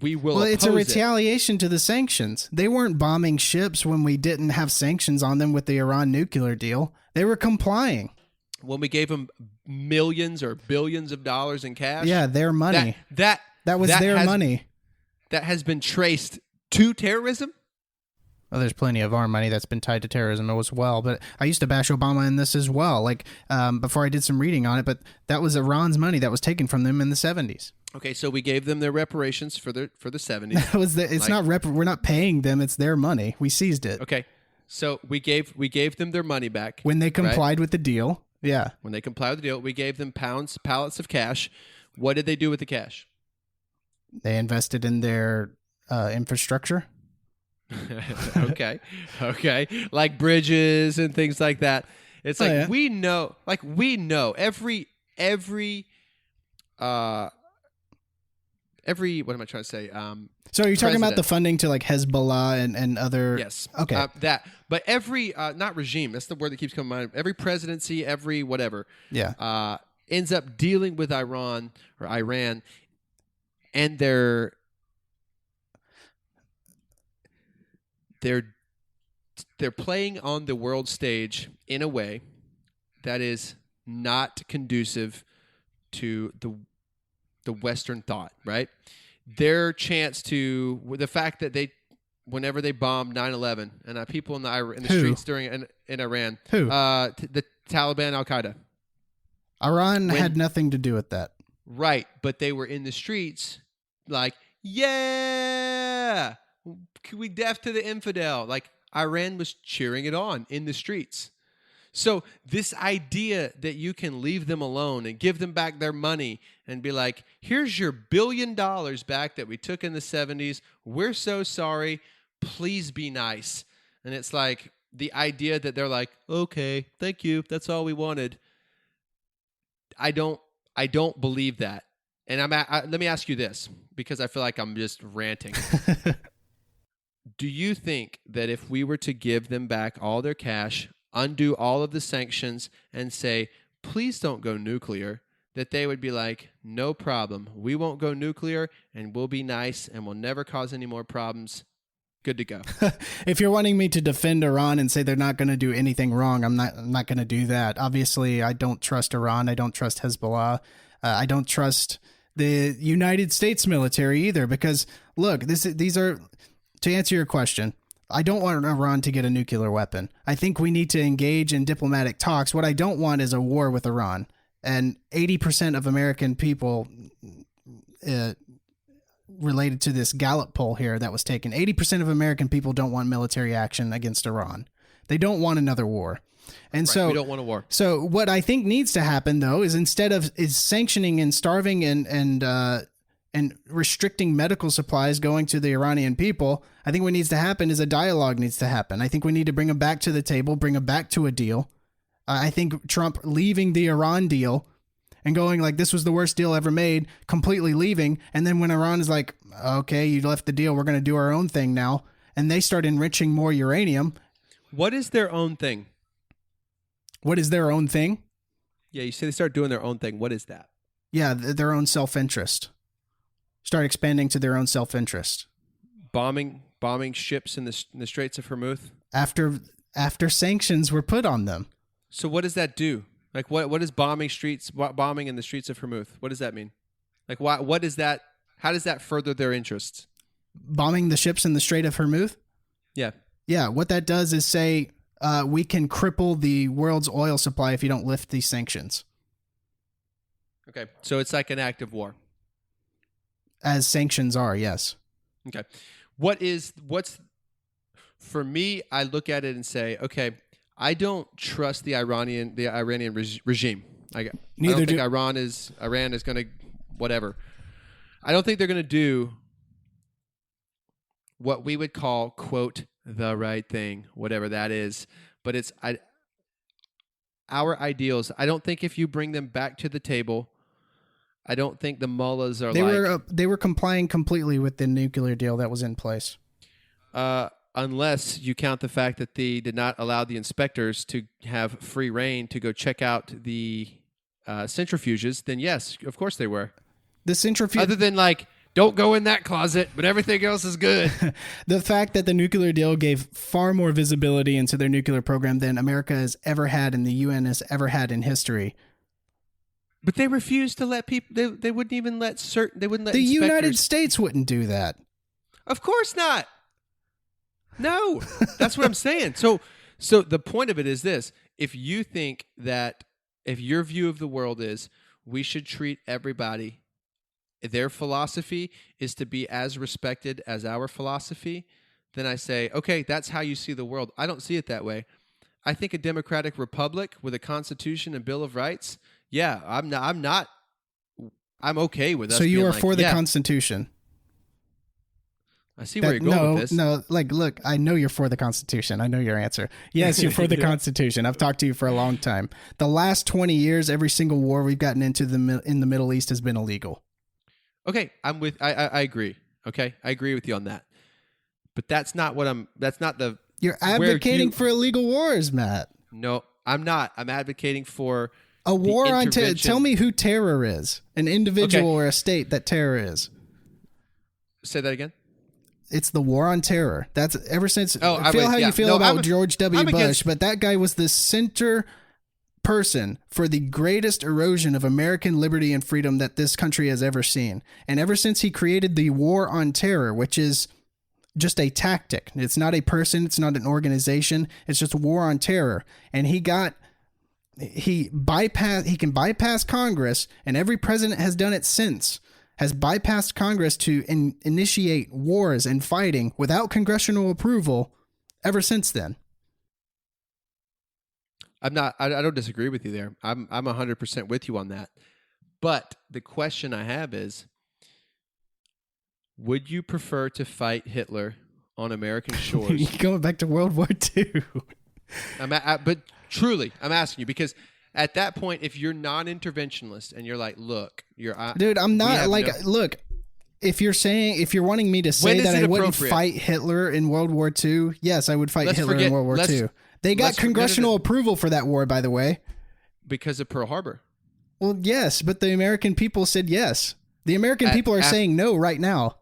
we will Well, it's a oppose it. retaliation to the sanctions. They weren't bombing ships when we didn't have sanctions on them with the Iran nuclear deal. They were complying. When we gave them millions or billions of dollars in cash. Yeah, their money. That was their money. That has been traced to terrorism. Well, there's plenty of our money that's been tied to terrorism as well. But I used to bash Obama in this as well, like before I did some reading on it. But that was Iran's money that was taken from them in the 70s. Okay, so we gave them their reparations for the 70s. That was we're not paying them. It's their money. We seized it. Okay, so we gave them their money back when they complied with the deal. Yeah, when they complied with the deal, we gave them pallets of cash. What did they do with the cash? They invested in their infrastructure. Okay, like bridges and things like that. It's like we know every what am I trying to say? So are you talking about the funding to like Hezbollah and other? Yes. Okay. But every not regime. That's the word that keeps coming to mind. Every presidency, every whatever. Yeah. Ends up dealing with Iran, and they're playing on the world stage in a way that is not conducive to the Western thought, right? Their chance to the fact that whenever they bombed 9/11 and people in the streets in Iran, who the Taliban, Al Qaeda, Iran had nothing to do with that, right? But they were in the streets, like we deaf to the infidel. Like Iran was cheering it on in the streets. So this idea that you can leave them alone and give them back their money and be like, here's your $1 billion back that we took in the 70s. We're so sorry. Please be nice. And it's like the idea that they're like, okay, thank you. That's all we wanted. I don't believe that. And let me ask you this, because I feel like I'm just ranting. Do you think that if we were to give them back all their cash, undo all of the sanctions, and say, please don't go nuclear, that they would be like, no problem. We won't go nuclear, and we'll be nice, and we'll never cause any more problems. Good to go. If you're wanting me to defend Iran and say they're not going to do anything wrong, I'm not going to do that. Obviously, I don't trust Iran. I don't trust Hezbollah. I don't trust the United States military either, because look, these are, to answer your question, I don't want Iran to get a nuclear weapon. I think we need to engage in diplomatic talks. What I don't want is a war with Iran. And 80% of American people, related to this Gallup poll here that was taken, 80% of American people don't want military action against Iran. They don't want another war. And right, so we don't want a war. So what I think needs to happen, though, is instead of sanctioning and starving and restricting medical supplies going to the Iranian people, I think what needs to happen is a dialogue needs to happen. I think we need to bring them back to the table, bring them back to a deal. I think Trump leaving the Iran deal and going like, this was the worst deal ever made, completely leaving. And then when Iran is like, okay, you left the deal, we're going to do our own thing now. And they start enriching more uranium. What is their own thing? What is their own thing? Yeah, you say they start doing their own thing. What is that? Yeah, their own self-interest. Start expanding to their own self-interest. Bombing ships in the Straits of Hormuz? After sanctions were put on them. So what does that do? Like what is bombing in the streets of Hormuz? What does that mean? Like what is that? How does that further their interests? Bombing the ships in the Strait of Hormuz? Yeah. Yeah, what that does is say we can cripple the world's oil supply if you don't lift these sanctions. Okay. So it's like an act of war. As sanctions are, yes. Okay. What's for me, I look at it and say, okay, I don't trust the Iranian regime. I don't think Iran is going to whatever. I don't think they're going to do what we would call, quote, the right thing, whatever that is. But it's our ideals. I don't think if you bring them back to the table, I don't think the mullahs are they were complying completely with the nuclear deal that was in place. A unless you count the fact that they did not allow the inspectors to have free reign to go check out the centrifuges, then yes, of course they were. The centrifuge. Other than like, don't go in that closet, but everything else is good. The fact that the nuclear deal gave far more visibility into their nuclear program than America has ever had and the UN has ever had in history. But they refused to let people. They wouldn't even let certain. They wouldn't let The inspectors. United States wouldn't do that. Of course not. No, that's what I'm saying. So the point of it is this: if you think that, if your view of the world is we should treat everybody, their philosophy is to be as respected as our philosophy, then I say, okay, that's how you see the world. I don't see it that way. I think a democratic republic with a constitution and Bill of Rights. Yeah, I'm okay with us. So you being are like, for the yeah, Constitution. I see where you're going with this. No, like, look, I know you're for the Constitution. I know your answer. Yes, you're for the Constitution. I've talked to you for a long time. The last 20 years, every single war we've gotten into in the Middle East has been illegal. Okay, I agree. Okay, I agree with you on that. But that's not the. You're advocating for illegal wars, Matt. No, I'm not. I'm advocating for a war on terror. intervention. Tell me who terror is. An individual or a state that terror is. Say that again. It's the war on terror. That's ever since. I feel how you feel about George W. Bush, against, but that guy was the center person for the greatest erosion of American liberty and freedom that this country has ever seen. And ever since he created the war on terror, which is just a tactic. It's not a person. It's not an organization. It's just a war on terror. And he can bypass Congress, and every president has done it since. Has bypassed Congress to initiate wars and fighting without congressional approval ever since then. I don't disagree with you there. I'm 100% with you on that. But the question I have is, would you prefer to fight Hitler on American shores? You're going back to World War II. But truly, I'm asking you because at that point, if you're non-interventionist and you're like, look, dude, I'm not look, if you're wanting me to say that I wouldn't fight Hitler in World War II, yes, I would fight Hitler in World War II. They got congressional approval for that war, by the way. Because of Pearl Harbor. Well, yes, but the American people said yes. The American people are saying no right now.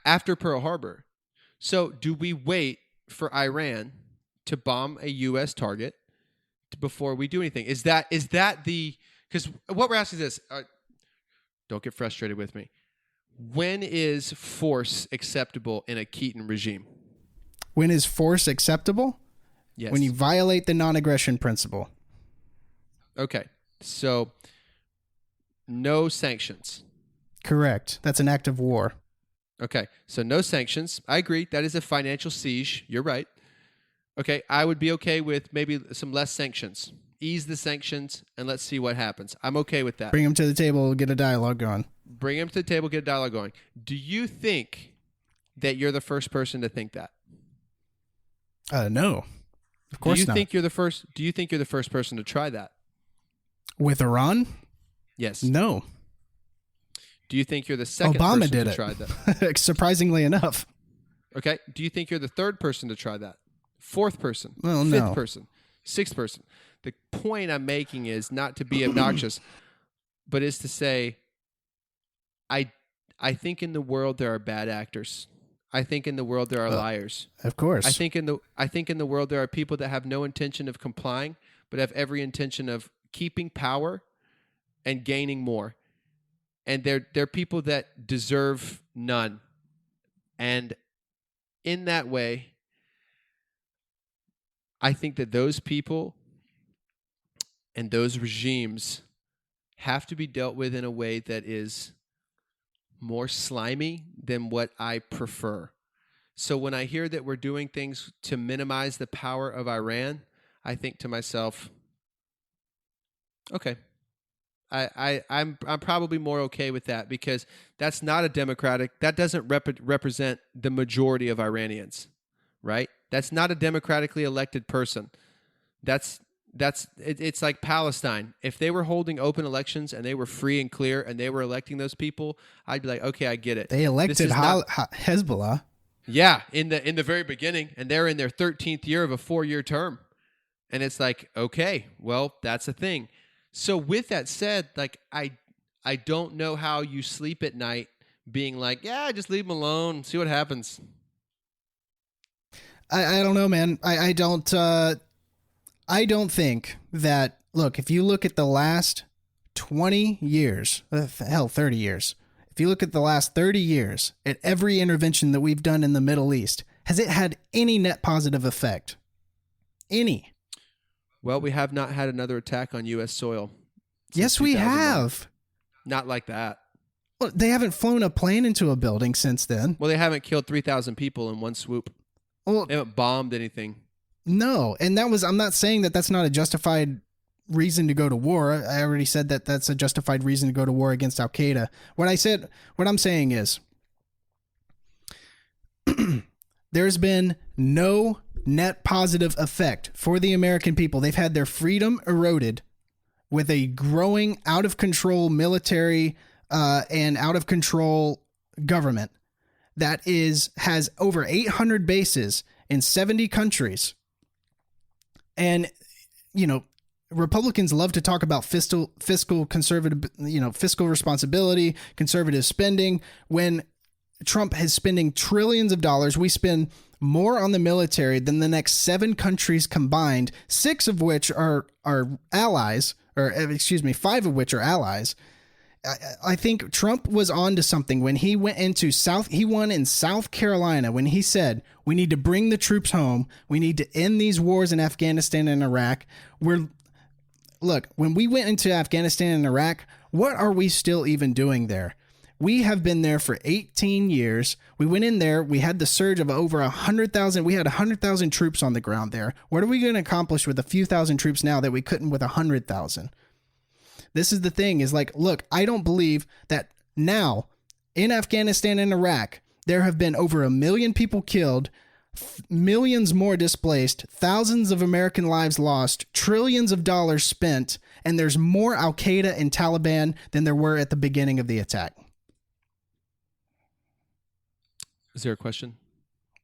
After Pearl Harbor. So do we wait for Iran to bomb a U.S. target before we do anything? Is that the... Because what we're asking is this... don't get frustrated with me. When is force acceptable in a Keaton regime? When is force acceptable? Yes. When you violate the non-aggression principle. Okay. So, no sanctions. Correct. That's an act of war. Okay. So, no sanctions. I agree. That is a financial siege. You're right. Okay. I would be okay with maybe some less sanctions. Ease the sanctions and let's see what happens. I'm okay with that. Bring them to the table, get a dialogue going. Bring them to the table, get a dialogue going. Do you think that you're the first person to think that? No. Of course not. Do you think you're the first person to try that? With Iran? Yes. No. Do you think you're the second Obama person did to it. try that? Surprisingly enough. Okay. Do you think you're the third person to try that? Fourth person? Well, fifth no. person? Sixth person? The point I'm making is not to be obnoxious, but is to say, I think in the world there are bad actors. I think in the world there are liars. Of course. I think in the world there are people that have no intention of complying, but have every intention of keeping power and gaining more. And they're people that deserve none. And in that way, I think that those people and those regimes have to be dealt with in a way that is more slimy than what I prefer. So when I hear that we're doing things to minimize the power of Iran, I think to myself, okay, I'm probably more okay with that because that's not a democratic, that doesn't represent the majority of Iranians, right? That's not a democratically elected person. It's like Palestine. If they were holding open elections and they were free and clear and they were electing those people, I'd be like, okay, I get it. They elected Hezbollah. Yeah, in the very beginning, and they're in their 13th year of a 4-year term. And it's like, okay, well, that's a thing. So with that said, like I don't know how you sleep at night being like, yeah, just leave them alone, see what happens. I don't know, man. I don't think that, look, if you look at the last 20 years, hell, 30 years, if you look at the last 30 years at every intervention that we've done in the Middle East, has it had any net positive effect? Any? Well, we have not had another attack on U.S. soil. Yes, we have. Not like that. Well, they haven't flown a plane into a building since then. Well, they haven't killed 3,000 people in one swoop. Well, They haven't bombed anything. no, and I'm not saying that that's not a justified reason to go to war. I already said that that's a justified reason to go to war against Al Qaeda. What I'm saying is, there's been no net positive effect for the American people. They've had their freedom eroded with a growing out of control military and out of control government that has over 800 bases in 70 countries. And, you know, Republicans love to talk about fiscal conservative, fiscal responsibility, conservative spending. When Trump is spending trillions of dollars, we spend more on the military than the next 7 countries combined, 6 of which are allies, or excuse me, 5 of which are allies. I think Trump was on to something when he went into he won in South Carolina when he said, we need to bring the troops home. We need to end these wars in Afghanistan and Iraq. Look, when we went into Afghanistan and Iraq, what are we still even doing there? We have been there for 18 years. We went in there. We had the surge of over 100,000. We had 100,000 troops on the ground there. What are we going to accomplish with a few thousand troops now that we couldn't with 100,000? This is the thing is like, look, I don't believe that now in Afghanistan and Iraq, there have been over 1 million people killed, millions more displaced, thousands of American lives lost, trillions of dollars spent, and there's more Al Qaeda and Taliban than there were at the beginning of the attack. Is there a question?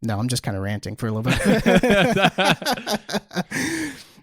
No, I'm just kind of ranting for a little bit.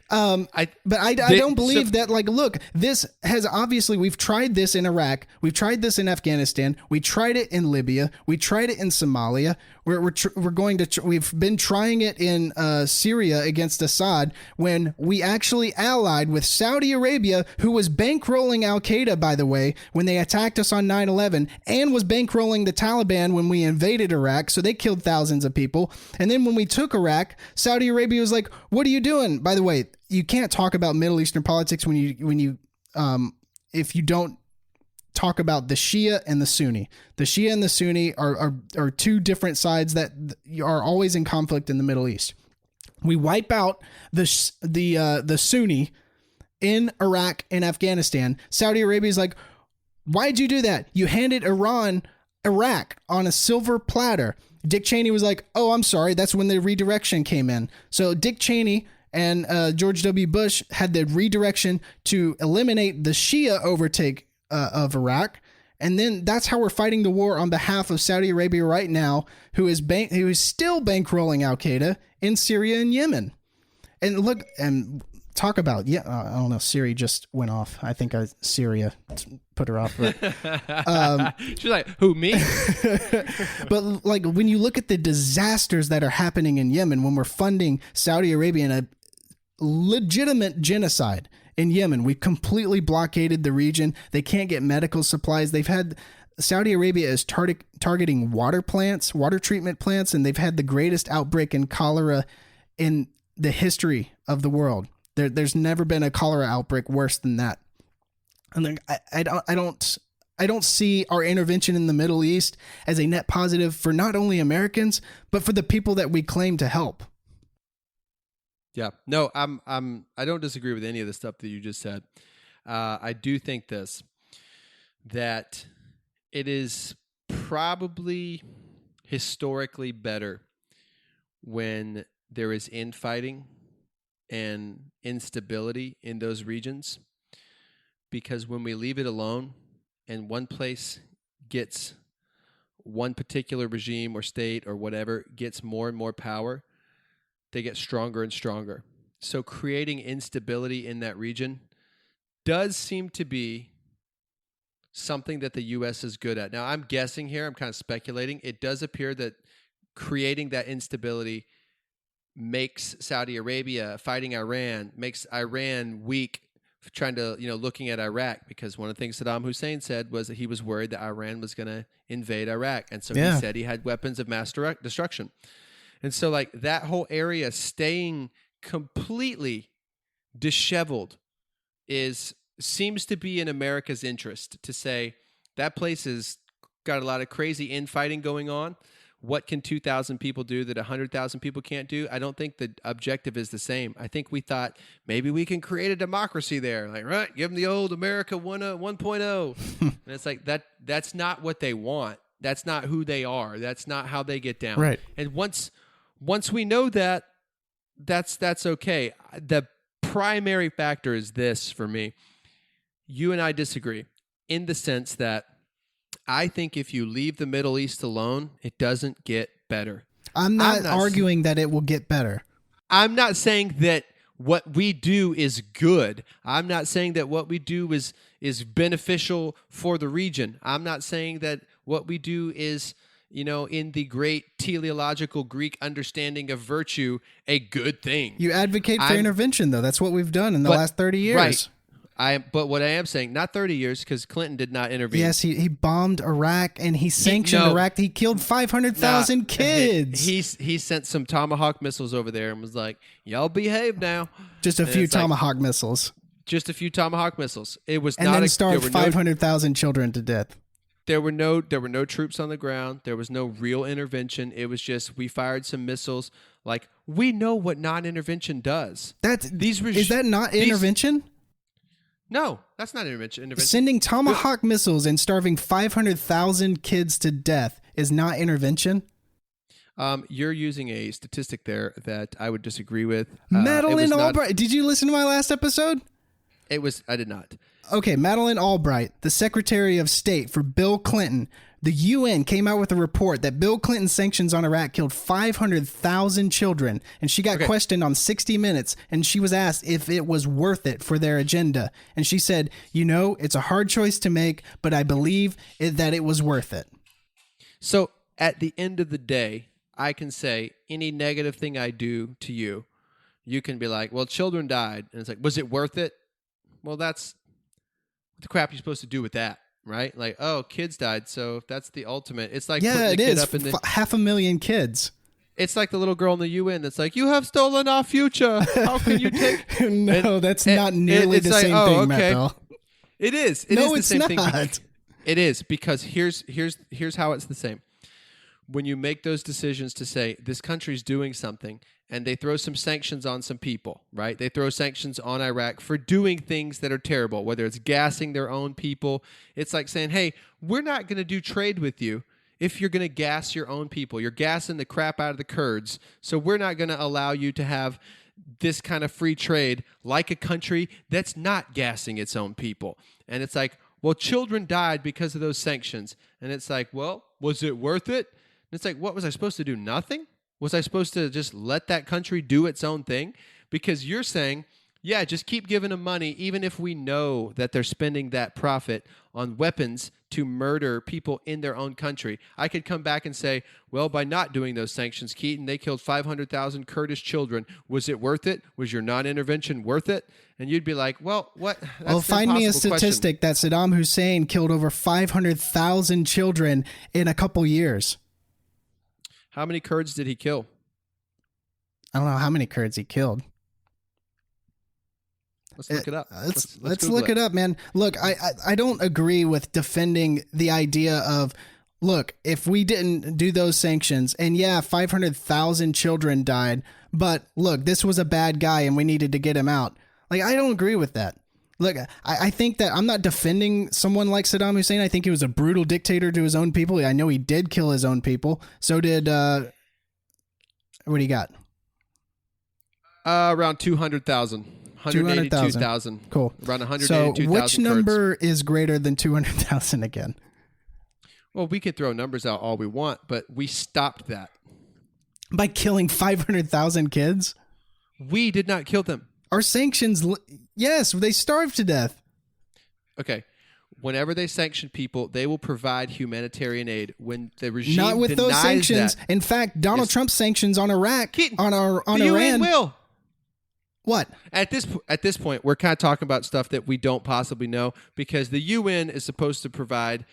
But I don't believe that, like, look, this has obviously, we've tried this in Iraq. We've tried this in Afghanistan. We tried it in Libya. We tried it in Somalia. We've been trying it in Syria against Assad when we actually allied with Saudi Arabia, who was bankrolling Al Qaeda, by the way, when they attacked us on 9/11, and was bankrolling the Taliban when we invaded Iraq. So they killed thousands of people. And then when we took Iraq, Saudi Arabia was like, what are you doing? By the way, you can't talk about Middle Eastern politics if you don't talk about the Shia and the Sunni. The Shia and the Sunni are two different sides that are always in conflict in the Middle East. We wipe out the Sunni in Iraq and Afghanistan. Saudi Arabia is like, why'd you do that? You handed Iran Iraq on a silver platter. Dick Cheney was like, oh, I'm sorry. That's when the redirection came in. So Dick Cheney and George W. Bush had the redirection to eliminate the Shia overtake of Iraq. And then that's how we're fighting the war on behalf of Saudi Arabia right now, who is still bankrolling Al Qaeda in Syria and Yemen. And look, and talk about, I don't know, Siri just went off. I think Syria put her off. But, she's like, who, me? But like, when you look at the disasters that are happening in Yemen, when we're funding Saudi Arabia in a legitimate genocide in Yemen, we've completely blockaded the region. They can't get medical supplies. Saudi Arabia is targeting water treatment plants, and they've had the greatest outbreak in cholera in the history of the world. There's never been a cholera outbreak worse than that. And I don't see our intervention in the Middle East as a net positive for not only Americans, but for the people that we claim to help. Yeah, no, I don't disagree with any of the stuff that you just said. I do think that it is probably historically better when there is infighting and instability in those regions, because when we leave it alone and one place gets one particular regime or state or whatever gets more and more power, they get stronger and stronger. So creating instability in that region does seem to be something that the U.S. is good at. Now, I'm guessing here, I'm kind of speculating. It does appear that creating that instability makes Saudi Arabia fighting Iran, makes Iran weak, trying to, looking at Iraq, because one of the things Saddam Hussein said was that he was worried that Iran was going to invade Iraq. And so he said he had weapons of mass destruction. And so like that whole area staying completely disheveled seems to be in America's interest, to say that place has got a lot of crazy infighting going on. What can 2,000 people do that 100,000 people can't do? I don't think the objective is the same. I think we thought maybe we can create a democracy there. Like, right, give them the old America 1.0. And it's like that's not what they want. That's not who they are. That's not how they get down. Right. And once we know that, that's okay. The primary factor is this for me. You and I disagree in the sense that I think if you leave the Middle East alone, it doesn't get better. I'm not arguing that it will get better. I'm not saying that what we do is good. I'm not saying that what we do is beneficial for the region. I'm not saying that what we do is, in the great teleological Greek understanding of virtue, a good thing. You advocate for intervention, though. That's what we've done in the last 30 years. Right. But what I am saying, not 30 years, because Clinton did not intervene. Yes, he bombed Iraq and he sanctioned Iraq. He killed 500,000 kids. He sent some Tomahawk missiles over there and was like, y'all behave now. Just a few Tomahawk missiles. Just a few Tomahawk missiles. It was and not then starved 500,000 children to death. There were no troops on the ground. There was no real intervention. It was just we fired some missiles. Like, we know what non-intervention does. Is that not intervention? No, that's not intervention. Sending Tomahawk missiles and starving 500,000 kids to death is not intervention? You're using a statistic there that I would disagree with. Madeleine Albright. Did you listen to my last episode? I did not. Okay, Madeleine Albright, the Secretary of State for Bill Clinton. The UN came out with a report that Bill Clinton's sanctions on Iraq killed 500,000 children, and she got questioned on 60 Minutes, and she was asked if it was worth it for their agenda. And she said, it's a hard choice to make, but I believe that it was worth it. So at the end of the day, I can say any negative thing I do to you, you can be like, well, children died. And it's like, was it worth it? Well, that's what the crap you're supposed to do with that. Right? Like, oh, kids died, so that's the ultimate. It's like it is. 500,000 kids. It's like the little girl in the UN that's like, you have stolen our future. How can you take... That's not nearly the same thing, Matt Bell. It is. It's the same thing. It is, because here's how it's the same. When you make those decisions to say, this country's doing something, and they throw some sanctions on some people, right? They throw sanctions on Iraq for doing things that are terrible, whether it's gassing their own people. It's like saying, hey, we're not going to do trade with you if you're going to gas your own people. You're gassing the crap out of the Kurds, so we're not going to allow you to have this kind of free trade like a country that's not gassing its own people. And it's like, well, children died because of those sanctions. And it's like, well, was it worth it? And it's like, what, was I supposed to do nothing? Was I supposed to just let that country do its own thing? Because you're saying, yeah, just keep giving them money, even if we know that they're spending that profit on weapons to murder people in their own country. I could come back and say, well, by not doing those sanctions, Keaton, they killed 500,000 Kurdish children. Was it worth it? Was your non-intervention worth it? And you'd be like, well, what? That's find me a statistic that Saddam Hussein killed over 500,000 children in a couple years. How many Kurds did he kill? I don't know how many Kurds he killed. Let's look it up. Let's look it up, man. Look, I don't agree with defending the idea of, look, if we didn't do those sanctions, and 500,000 children died, but look, this was a bad guy and we needed to get him out. Like, I don't agree with that. Look, I think that I'm not defending someone like Saddam Hussein. I think he was a brutal dictator to his own people. I know he did kill his own people. So did, what do you got? Around 200,000. 182,000. Cool. Around 182,000. So which number is greater than 200,000 again? Well, we could throw numbers out all we want, but we stopped that. By killing 500,000 kids? We did not kill them. Our sanctions, yes, they starved to death. Okay. Whenever they sanction people, they will provide humanitarian aid. When the regime Not with those denies sanctions. that, In fact, Donald Trump's sanctions on Iraq, Keaton, on the Iran. UN will. What? At this point, we're kind of talking about stuff that we don't possibly know because the UN is supposed to provide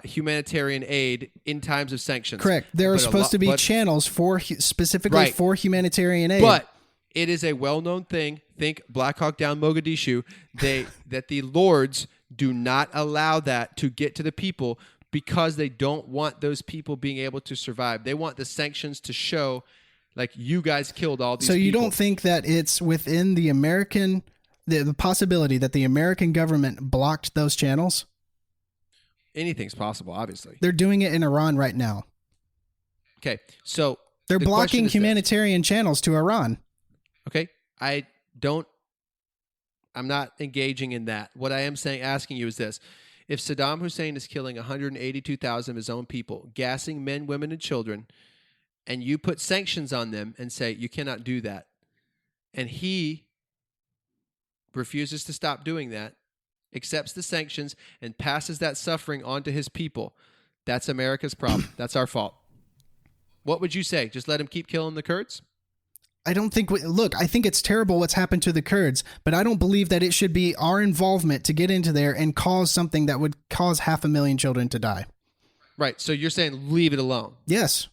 humanitarian aid in times of sanctions. Correct. There are supposed to be channels for specifically for humanitarian aid. But it is a well-known thing. Think Black Hawk Down Mogadishu. That the lords do not allow that to get to the people because they don't want those people being able to survive. They want the sanctions to show, like, you guys killed all these people. So you don't think that it's within the American, the possibility that the American government blocked those channels? Anything's possible, obviously. They're doing it in Iran right now. Okay, so they're the blocking question is humanitarian channels to Iran. Okay, I'm not engaging in that. What I am asking you is this. If Saddam Hussein is killing 182,000 of his own people, gassing men, women, and children, and you put sanctions on them and say, you cannot do that, and he refuses to stop doing that, accepts the sanctions, and passes that suffering on to his people, that's America's problem. That's our fault. What would you say? Just let him keep killing the Kurds? I don't think, look, I think it's terrible what's happened to the Kurds, but I don't believe that it should be our involvement to get into there and cause something that would cause 500,000 children to die. Right. So you're saying leave it alone. Yes.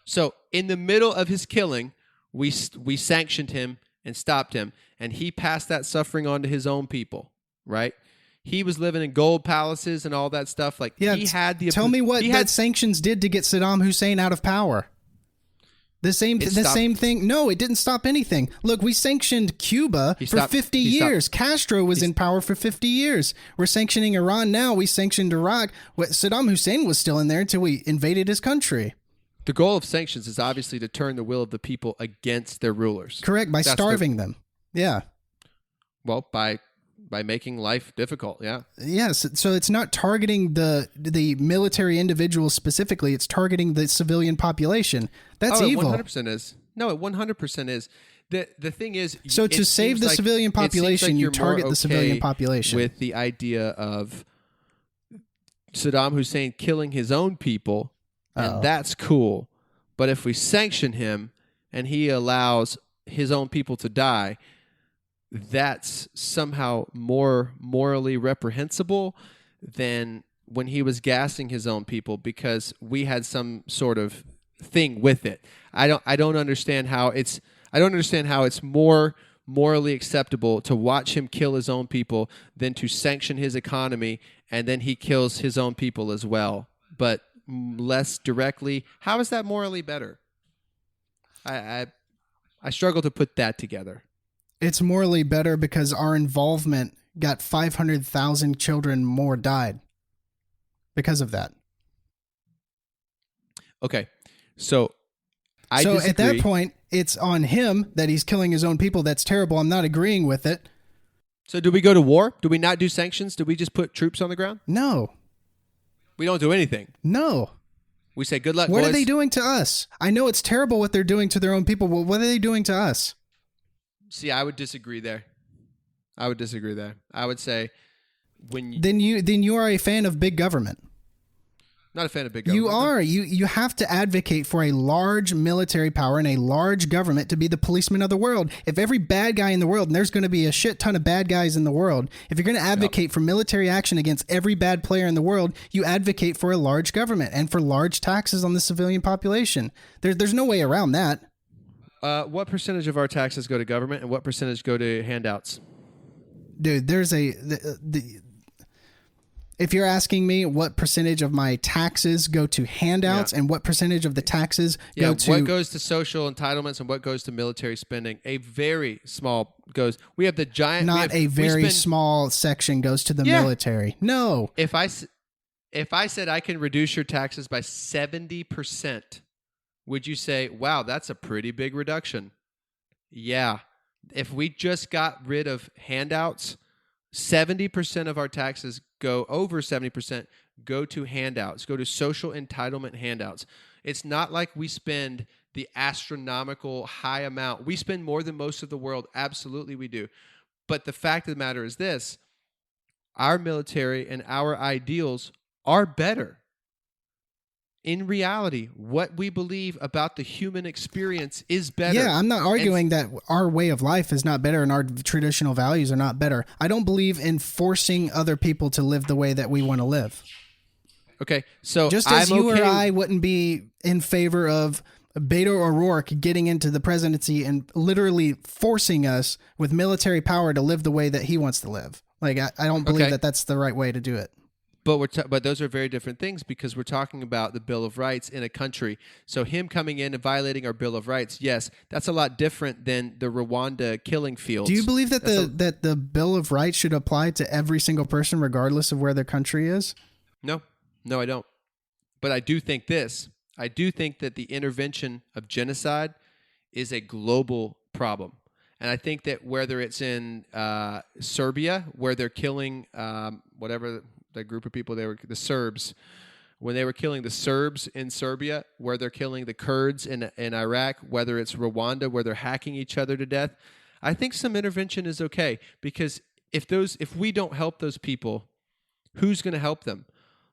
So in the middle of his killing, we sanctioned him and stopped him, and he passed that suffering on to his own people, right? He was living in gold palaces and all that stuff. Like, yeah, he had the... Tell me what that sanctions did to get Saddam Hussein out of power. The same thing. No, it didn't stop anything. Look, we sanctioned Cuba for 50 years. Castro was in power for 50 years. We're sanctioning Iran now. We sanctioned Iraq. Saddam Hussein was still in there until we invaded his country. The goal of sanctions is obviously to turn the will of the people against their rulers. Correct, by starving them. Yeah. Well, by making life difficult, yeah. Yes, so it's not targeting the military individuals specifically. It's targeting the civilian population. That's evil. It 100% is. No, it 100% is. The thing is... So to save the civilian population, you target the civilian population. With the idea of Saddam Hussein killing his own people, and that's cool. But if we sanction him and he allows his own people to die, that's somehow more morally reprehensible than when he was gassing his own people because we had some sort of thing with it. I don't understand how it's more morally acceptable to watch him kill his own people than to sanction his economy and then he kills his own people as well, but less directly. How is that morally better? I struggle to put that together. It's morally better because our involvement got 500,000 children more died because of that. Okay. So I disagree. At that point, it's on him that he's killing his own people. That's terrible. I'm not agreeing with it. So do we go to war? Do we not do sanctions? Do we just put troops on the ground? No. We don't do anything. No. We say, good luck, What boys. are they doing to us? I know it's terrible what they're doing to their own people. Well, what are they doing to us? See, I would disagree there. I would say Then you are a fan of big government. Not a fan of big government. You are. You have to advocate for a large military power and a large government to be the policeman of the world. If every bad guy in the world, and there's going to be a shit ton of bad guys in the world, if you're going to advocate for military action against every bad player in the world, you advocate for a large government and for large taxes on the civilian population. There's no way around that. What percentage of our taxes go to government and what percentage go to handouts? Dude, there's if you're asking me what percentage of my taxes go to handouts and what percentage of the taxes go to... what goes to social entitlements and what goes to military spending, a very small goes... We have the giant... Not a very small section goes to the military. No. If I said I can reduce your taxes by 70%, would you say, wow, that's a pretty big reduction? Yeah. If we just got rid of handouts, 70% of our taxes go over 70% go to handouts, go to social entitlement handouts. It's not like we spend the astronomical high amount. We spend more than most of the world. Absolutely we do. But the fact of the matter is this: our military and our ideals are better. In reality, what we believe about the human experience is better. Yeah, I'm not arguing that our way of life is not better and our traditional values are not better. I don't believe in forcing other people to live the way that we want to live. Okay, so just as you or I wouldn't be in favor of Beto O'Rourke getting into the presidency and literally forcing us with military power to live the way that he wants to live. Like, I don't believe that that's the right way to do it. But those are very different things, because we're talking about the Bill of Rights in a country. So him coming in and violating our Bill of Rights, yes, that's a lot different than the Rwanda killing fields. Do you believe that that the Bill of Rights should apply to every single person regardless of where their country is? No, I don't. But I do think this. I do think that the intervention of genocide is a global problem. And I think that whether it's in Serbia, where they're killing whatever the group of people, the Serbs, when they were killing the Serbs in Serbia, where they're killing the Kurds in Iraq, whether it's Rwanda, where they're hacking each other to death, I think some intervention is okay, because if we don't help those people, who's going to help them?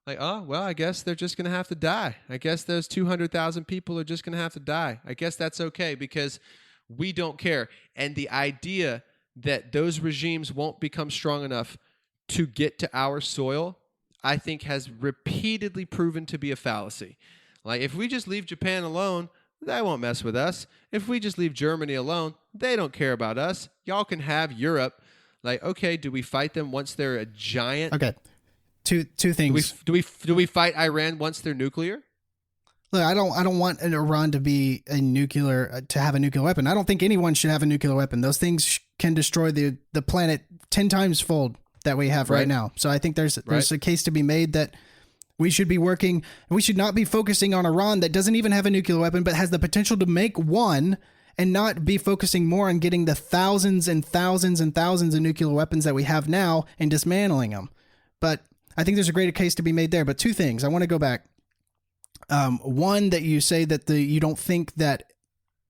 Like, oh, well, I guess they're just going to have to die. I guess those 200,000 people are just going to have to die. I guess that's okay, because we don't care. And the idea that those regimes won't become strong enough to get to our soil, I think has repeatedly proven to be a fallacy. Like, if we just leave Japan alone, they won't mess with us. If we just leave Germany alone, they don't care about us. Y'all can have Europe. Like, okay, do we fight them once they're a giant? Okay. Two things. Do we fight Iran once they're nuclear? Look, I don't want Iran to be to have a nuclear weapon. I don't think anyone should have a nuclear weapon. Those things can destroy the planet 10 times fold that we have right now. So I think there's a case to be made that we should be working. We should not be focusing on Iran that doesn't even have a nuclear weapon, but has the potential to make one, and not be focusing more on getting the thousands and thousands and thousands of nuclear weapons that we have now and dismantling them. But I think there's a greater case to be made there. But two things. I want to go back. One, that you say that you don't think that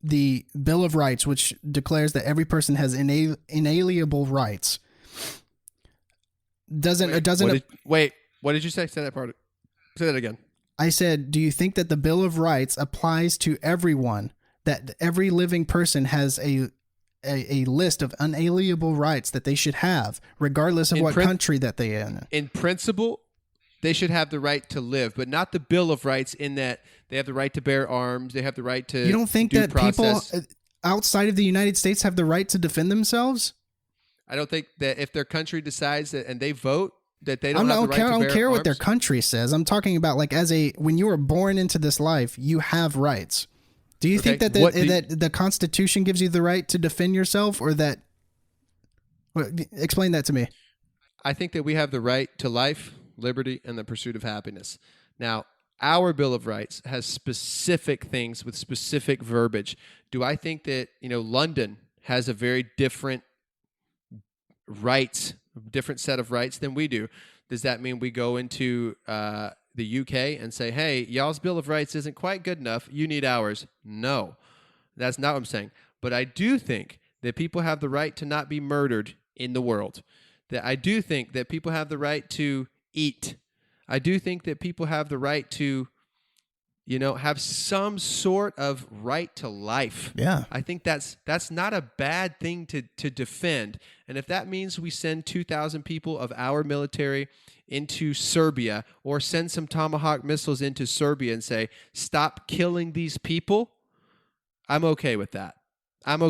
the Bill of Rights, which declares that every person has inalienable rights, doesn't. What did you say? Say that again. I said, do you think that the Bill of Rights applies to everyone? That every living person has a list of unalienable rights that they should have, regardless of what country that they're in. In principle, they should have the right to live, but not the Bill of Rights in that they have the right to bear arms, they have the right to. You don't think that people outside of the United States have the right to defend themselves? I don't think that if their country decides that and they vote that they don't have the right to bear arms. I don't care what their country says. I'm talking about like when you were born into this life, you have rights. Do you think that the Constitution gives you the right to defend yourself, or that? Explain that to me. I think that we have the right to life, liberty, and the pursuit of happiness. Now, our Bill of Rights has specific things with specific verbiage. Do I think that London has a very different different set of rights than we do? Does that mean we go into the UK and say, hey, y'all's Bill of Rights isn't quite good enough, you need ours? No, that's not what I'm saying. But I do think that people have the right to not be murdered in the world. That I do think that people have the right to eat. I do think that people have the right to, have some sort of right to life. Yeah. I think that's not a bad thing to defend. And if that means we send 2,000 people of our military into Serbia, or send some Tomahawk missiles into Serbia and say, stop killing these people, I'm okay with that. I'm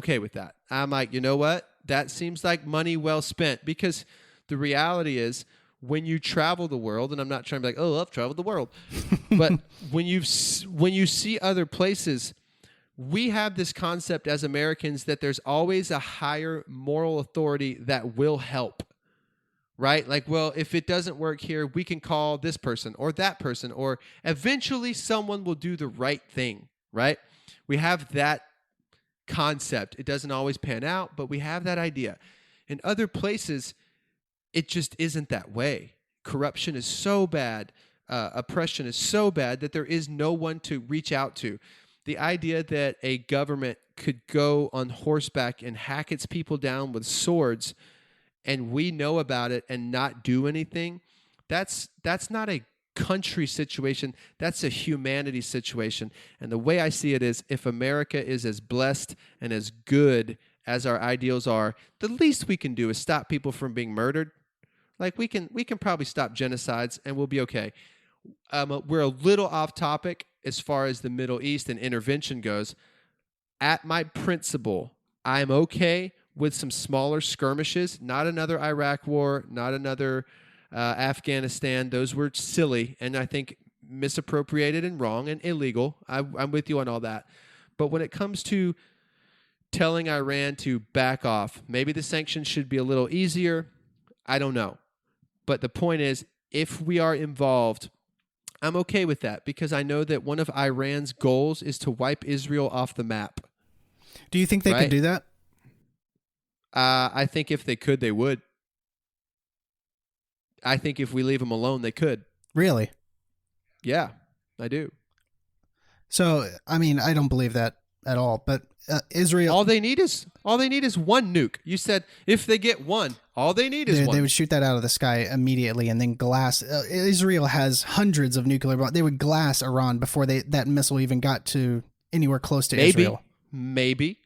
like, you know what? That seems like money well spent, because the reality is, when you travel the world, and I'm not trying to be like, oh, I've traveled the world, but when you see other places, we have this concept as Americans that there's always a higher moral authority that will help, right? Like, well, if it doesn't work here, we can call this person or that person, or eventually someone will do the right thing, right? We have that concept. It doesn't always pan out, but we have that idea. In other places, it just isn't that way. Corruption is so bad. Oppression is so bad that there is no one to reach out to. The idea that a government could go on horseback and hack its people down with swords and we know about it and not do anything, that's not a country situation. That's a humanity situation. And the way I see it is, if America is as blessed and as good as our ideals are, the least we can do is stop people from being murdered. Like we can probably stop genocides and we'll be okay. We're a little off topic as far as the Middle East and intervention goes. At my principle, I'm okay with some smaller skirmishes, not another Iraq war, not another Afghanistan. Those were silly and I think misappropriated and wrong and illegal. I'm with you on all that. But when it comes to telling Iran to back off, maybe the sanctions should be a little easier. I don't know. But the point is, if we are involved, I'm okay with that because I know that one of Iran's goals is to wipe Israel off the map. Do you think they could do that? I think if they could, they would. I think if we leave them alone, they could. Really? Yeah, I do. So, I mean, I don't believe that at all, but Israel... All they need is one nuke. You said if they get one, all they need is one. They would shoot that out of the sky immediately and then glass... Israel has hundreds of nuclear bombs. They would glass Iran before that missile even got to anywhere close to Israel. Maybe.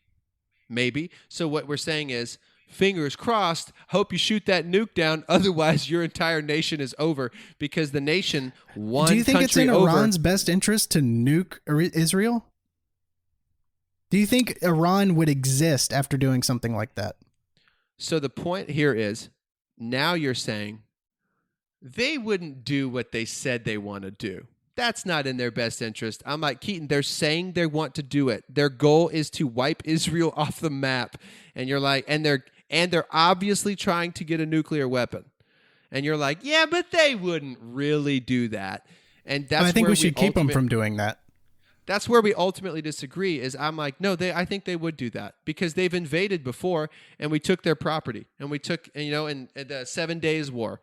So what we're saying is, fingers crossed, hope you shoot that nuke down. Otherwise, your entire nation is over because the nation, one country over... Do you think it's in Iran's best interest to nuke Israel? Do you think Iran would exist after doing something like that? So the point here is, now you're saying they wouldn't do what they said they want to do. That's not in their best interest. I'm like, Keaton, they're saying they want to do it. Their goal is to wipe Israel off the map. And you're like, and they're obviously trying to get a nuclear weapon. And you're like, yeah, but they wouldn't really do that. And that's I think we should keep them from doing that. That's where we ultimately disagree. Is I'm like, no, I think they would do that because they've invaded before, and we took their property, and we took, in the 7 Days War.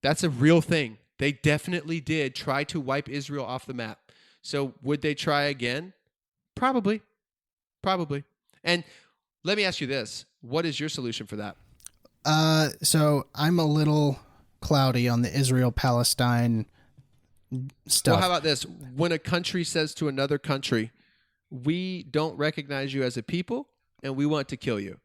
That's a real thing. They definitely did try to wipe Israel off the map. So would they try again? Probably. And let me ask you this: what is your solution for that? So I'm a little cloudy on the Israel-Palestine stuff. Well, how about this? When a country says to another country, we don't recognize you as a people and we want to kill you.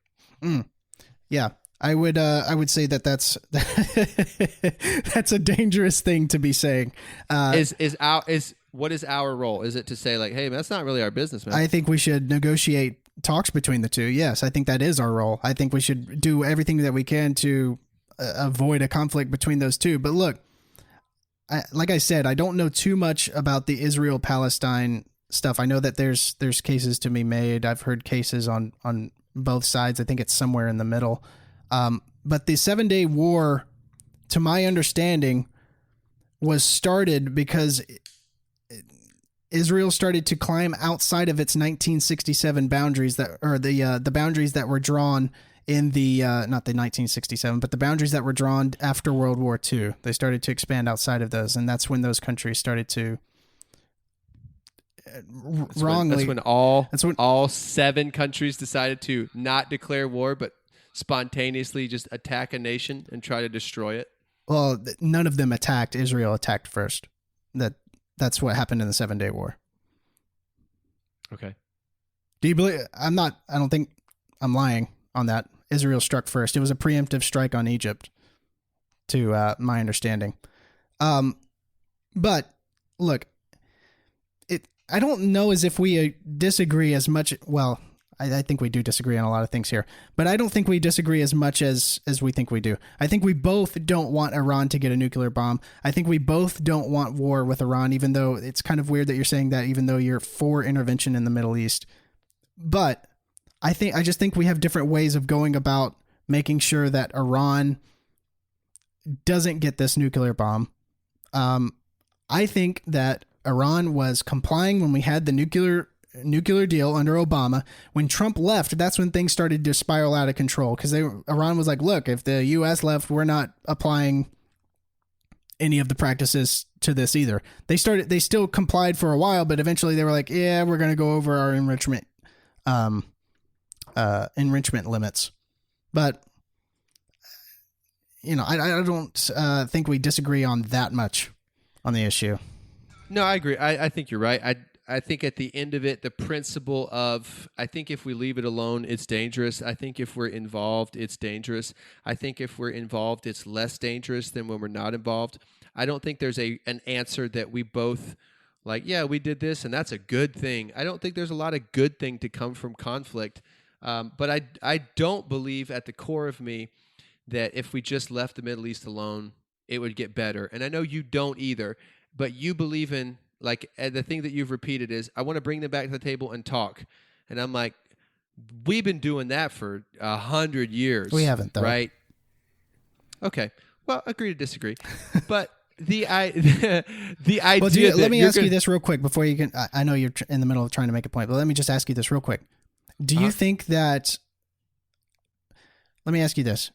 Yeah, I would say that's that's a dangerous thing to be saying. What is our role? Is it to say like, hey, that's not really our business, man? I think we should negotiate talks between the two. Yes, I think that is our role. I think we should do everything that we can to avoid a conflict between those two. But look, like I said, I don't know too much about the Israel-Palestine stuff. I know that there's cases to be made. I've heard cases on both sides. I think it's somewhere in the middle. But the 7 Day War, to my understanding, was started because Israel started to climb outside of its 1967 boundaries the boundaries that were drawn in the not the 1967, but the boundaries that were drawn after World War II. They started to expand outside of those, and that's when those countries started to wrongly. That's when all 7 countries decided to not declare war, but spontaneously just attack a nation and try to destroy it. Well, none of them attacked. Israel attacked first. That's what happened in the 7 Day War. Okay. Do you believe? I don't think I'm lying on that. Israel struck first. It was a preemptive strike on Egypt, to my understanding. But look, I don't know as if we disagree as much. Well, I think we do disagree on a lot of things here, but I don't think we disagree as much as we think we do. I think we both don't want Iran to get a nuclear bomb. I think we both don't want war with Iran, even though it's kind of weird that you're saying that, even though you're for intervention in the Middle East. But I just think we have different ways of going about making sure that Iran doesn't get this nuclear bomb. I think that Iran was complying when we had the nuclear nuclear deal under Obama. When Trump left, that's when things started to spiral out of control because Iran was like, look, if the U.S. left, we're not applying any of the practices to this either. They still complied for a while, but eventually they were like, yeah, we're going to go over our enrichment limits. But I don't think we disagree on that much on the issue. No, I agree. I think you're right. I think at the end of it, the principle of, I think if we leave it alone, it's dangerous. I think if we're involved, it's dangerous. I think if we're involved, it's less dangerous than when we're not involved. I don't think there's an answer that we both like, yeah, we did this and that's a good thing. I don't think there's a lot of good thing to come from conflict. But I don't believe at the core of me that if we just left the Middle East alone, it would get better. And I know you don't either. But you believe in, like, the thing that you've repeated is, I want to bring them back to the table and talk. And I'm like, we've been doing that for 100 years. We haven't, though. Right? Okay. Well, agree to disagree. But the idea well, let me ask you this real quick before you can, I know you're in the middle of trying to make a point, but let me just ask you this real quick. Do you think that, let me ask you this.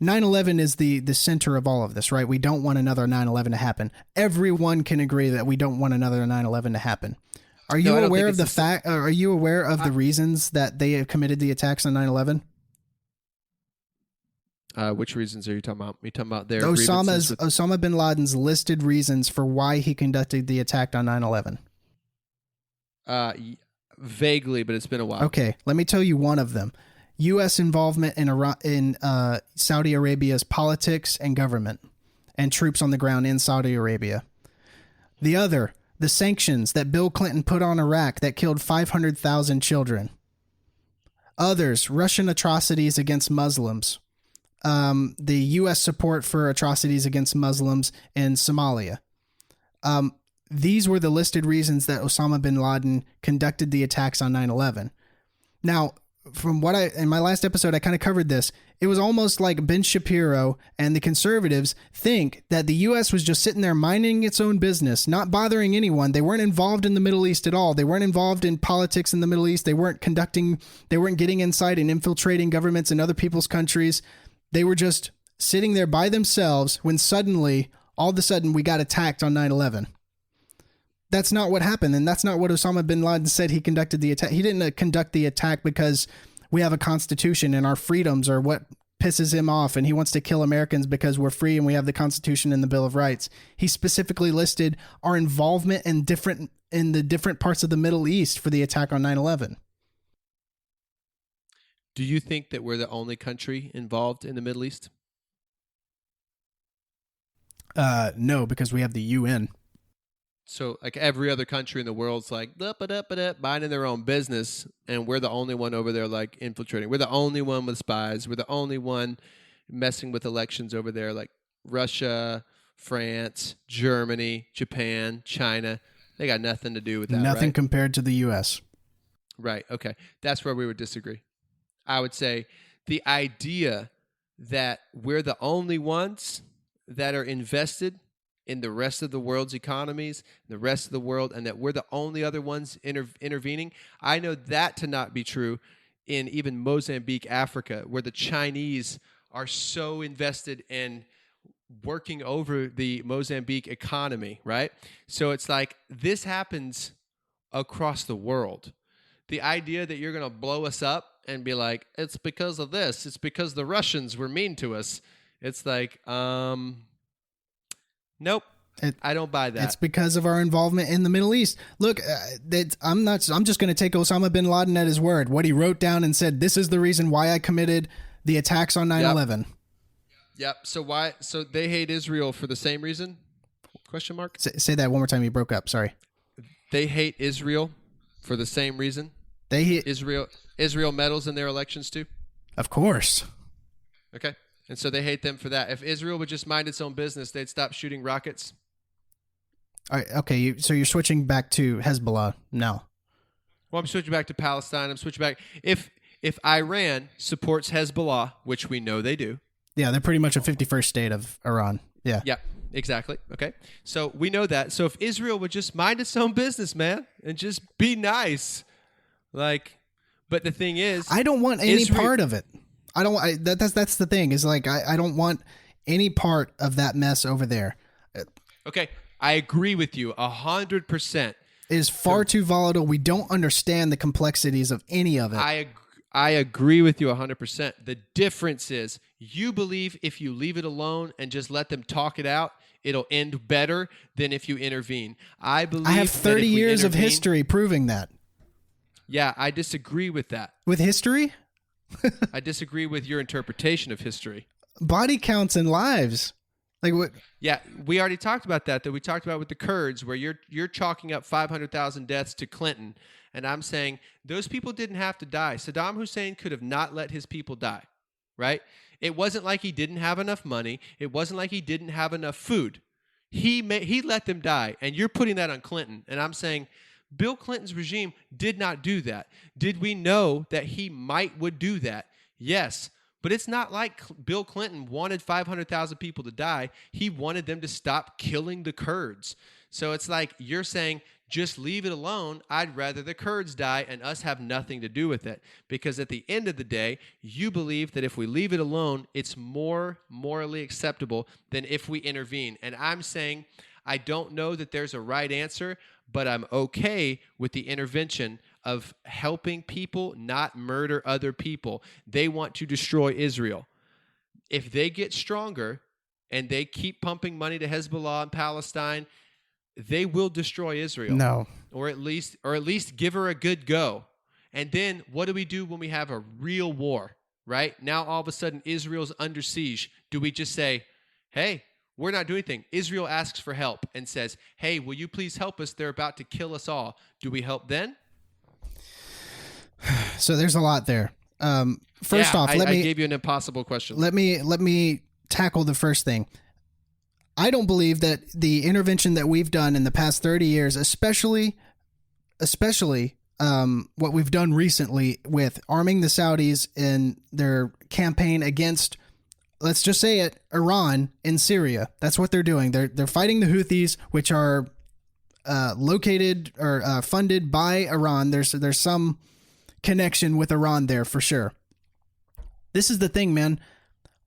9/11 is the center of all of this, right? We don't want another 9/11 to happen. Everyone can agree that we don't want another 9/11 to happen. Are you aware of the fact? Are you aware of the reasons that they have committed the attacks on 9/11? Which reasons are you talking about? You talking about their Osama bin Laden's listed reasons for why he conducted the attack on 9/11? Vaguely, but it's been a while. Okay, let me tell you one of them. U.S. involvement in Saudi Arabia's politics and government and troops on the ground in Saudi Arabia. The other, the sanctions that Bill Clinton put on Iraq that killed 500,000 children. Others, Russian atrocities against Muslims. The U.S. support for atrocities against Muslims in Somalia. These were the listed reasons that Osama bin Laden conducted the attacks on 9/11. Now, from what in my last episode, I kind of covered this. It was almost like Ben Shapiro and the conservatives think that the U.S. was just sitting there minding its own business, not bothering anyone. They weren't involved in the Middle East at all. They weren't involved in politics in the Middle East. They weren't getting inside and infiltrating governments in other people's countries. They were just sitting there by themselves when suddenly, all of a sudden, we got attacked on 9/11. That's not what happened, and that's not what Osama bin Laden said he conducted the attack. He didn't conduct the attack because we have a constitution and our freedoms are what pisses him off, and he wants to kill Americans because we're free and we have the Constitution and the Bill of Rights. He specifically listed our involvement in the different parts of the Middle East for the attack on 9/11. Do you think that we're the only country involved in the Middle East? No, because we have the UN. So, like, every other country in the world's like, minding their own business, and we're the only one over there, like, infiltrating. We're the only one with spies. We're the only one messing with elections over there, like Russia, France, Germany, Japan, China. They got nothing to do with that, Nothing right? compared to the U.S. Right, okay. That's where we would disagree. I would say the idea that we're the only ones that are invested in the rest of the world's economies, the rest of the world, and that we're the only other ones intervening. I know that to not be true in even Mozambique, Africa, where the Chinese are so invested in working over the Mozambique economy, right? So it's like this happens across the world. The idea that you're going to blow us up and be like, it's because of this, it's because the Russians were mean to us. It's like, nope, I don't buy that. It's because of our involvement in the Middle East. Look, I'm just going to take Osama bin Laden at his word. What he wrote down and said, this is the reason why I committed the attacks on 9/11. Yep. So why? So they hate Israel for the same reason? Question mark. Say that one more time. You broke up. Sorry. They hate Israel for the same reason. They hate Israel meddles in their elections too. Of course. Okay. And so they hate them for that. If Israel would just mind its own business, they'd stop shooting rockets. All right, okay, so you're switching back to Hezbollah now. Well, I'm switching back to Palestine. I'm switching back. If Iran supports Hezbollah, which we know they do. Yeah, they're pretty much a 51st state of Iran. Yeah. Yep. Exactly. Okay. So we know that. So if Israel would just mind its own business, man, and just be nice, like, but the thing is, I don't want any part of it. I don't. That's the thing. Is like I don't want any part of that mess over there. Okay, I agree with you 100%. It is far too volatile. We don't understand the complexities of any of it. I agree with you 100%. The difference is you believe if you leave it alone and just let them talk it out, it'll end better than if you intervene. I believe I have 30 years of history proving that. Yeah, I disagree with that. With history? I disagree with your interpretation of history. Body counts and lives. Like what? Yeah, we already talked about that we talked about with the Kurds, where you're chalking up 500,000 deaths to Clinton, and I'm saying those people didn't have to die. Saddam Hussein could have not let his people die, right? It wasn't like he didn't have enough money. It wasn't like he didn't have enough food. He let them die, and you're putting that on Clinton, and I'm saying Bill Clinton's regime did not do that. Did we know that he would do that? Yes. But it's not like Bill Clinton wanted 500,000 people to die. He wanted them to stop killing the Kurds. So it's like you're saying, just leave it alone. I'd rather the Kurds die and us have nothing to do with it. Because at the end of the day, you believe that if we leave it alone, it's more morally acceptable than if we intervene. And I'm saying I don't know that there's a right answer, but I'm okay with the intervention of helping people not murder other people. They want to destroy Israel. If they get stronger and they keep pumping money to Hezbollah and Palestine, they will destroy Israel. No. Or at least give her a good go. And then what do we do when we have a real war, right? Now all of a sudden Israel's under siege. Do we just say, hey, we're not doing anything? Israel asks for help and says, hey, will you please help us? They're about to kill us all. Do we help then? So there's a lot there. First off, I gave you an impossible question. Let me tackle the first thing. I don't believe that the intervention that we've done in the past 30 years, especially what we've done recently with arming the Saudis in their campaign against, let's just say it, Iran in Syria. That's what they're doing. They're fighting the Houthis, which are located or funded by Iran. There's some connection with Iran there for sure. This is the thing, man.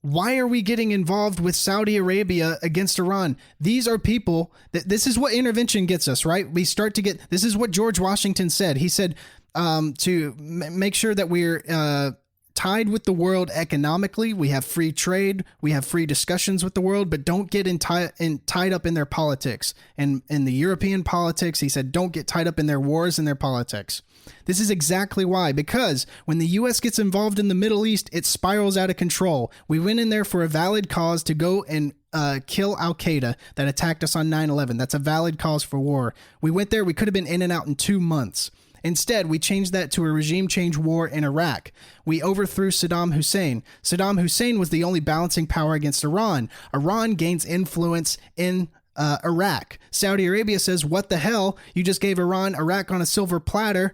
Why are we getting involved with Saudi Arabia against Iran? These are people that this is what intervention gets us, right? We start to get, this is what George Washington said. He said to make sure that we're tied with the world economically. We have free trade. We have free discussions with the world, but don't get tied up in their politics. And in the European politics, he said, don't get tied up in their wars and their politics. This is exactly why, because when the U.S. gets involved in the Middle East, it spirals out of control. We went in there for a valid cause to go and kill Al-Qaeda that attacked us on 9/11. That's a valid cause for war. We went there. We could have been in and out in 2 months. Instead, we changed that to a regime change war in Iraq. We overthrew Saddam Hussein. Saddam Hussein was the only balancing power against Iran. Iran gains influence in Iraq. Saudi Arabia says, what the hell? You just gave Iraq on a silver platter.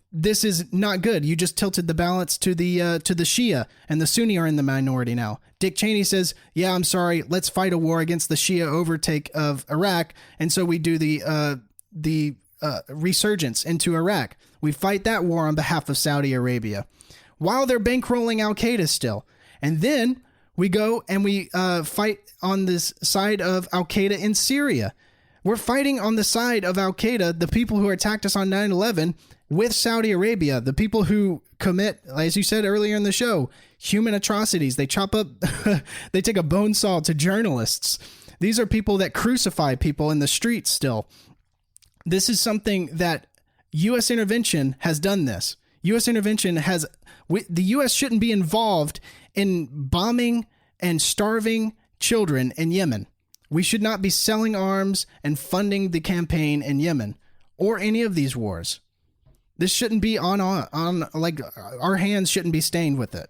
This is not good. You just tilted the balance to the Shia, and the Sunni are in the minority now. Dick Cheney says, yeah, I'm sorry. Let's fight a war against the Shia overtake of Iraq. And so we do the resurgence into Iraq. We fight that war on behalf of Saudi Arabia while they're bankrolling Al-Qaeda still. And then we go and we fight on this side of Al-Qaeda in Syria. We're fighting on the side of Al-Qaeda, the people who attacked us on 9/11, with Saudi Arabia, the people who commit, as you said earlier in the show, human atrocities. They chop up, they take a bone saw to journalists. These are people that crucify people in the streets still. This is something that U.S. intervention has done this. U.S. intervention has, the U.S. shouldn't be involved in bombing and starving children in Yemen. We should not be selling arms and funding the campaign in Yemen or any of these wars. This shouldn't be on like our hands shouldn't be stained with it.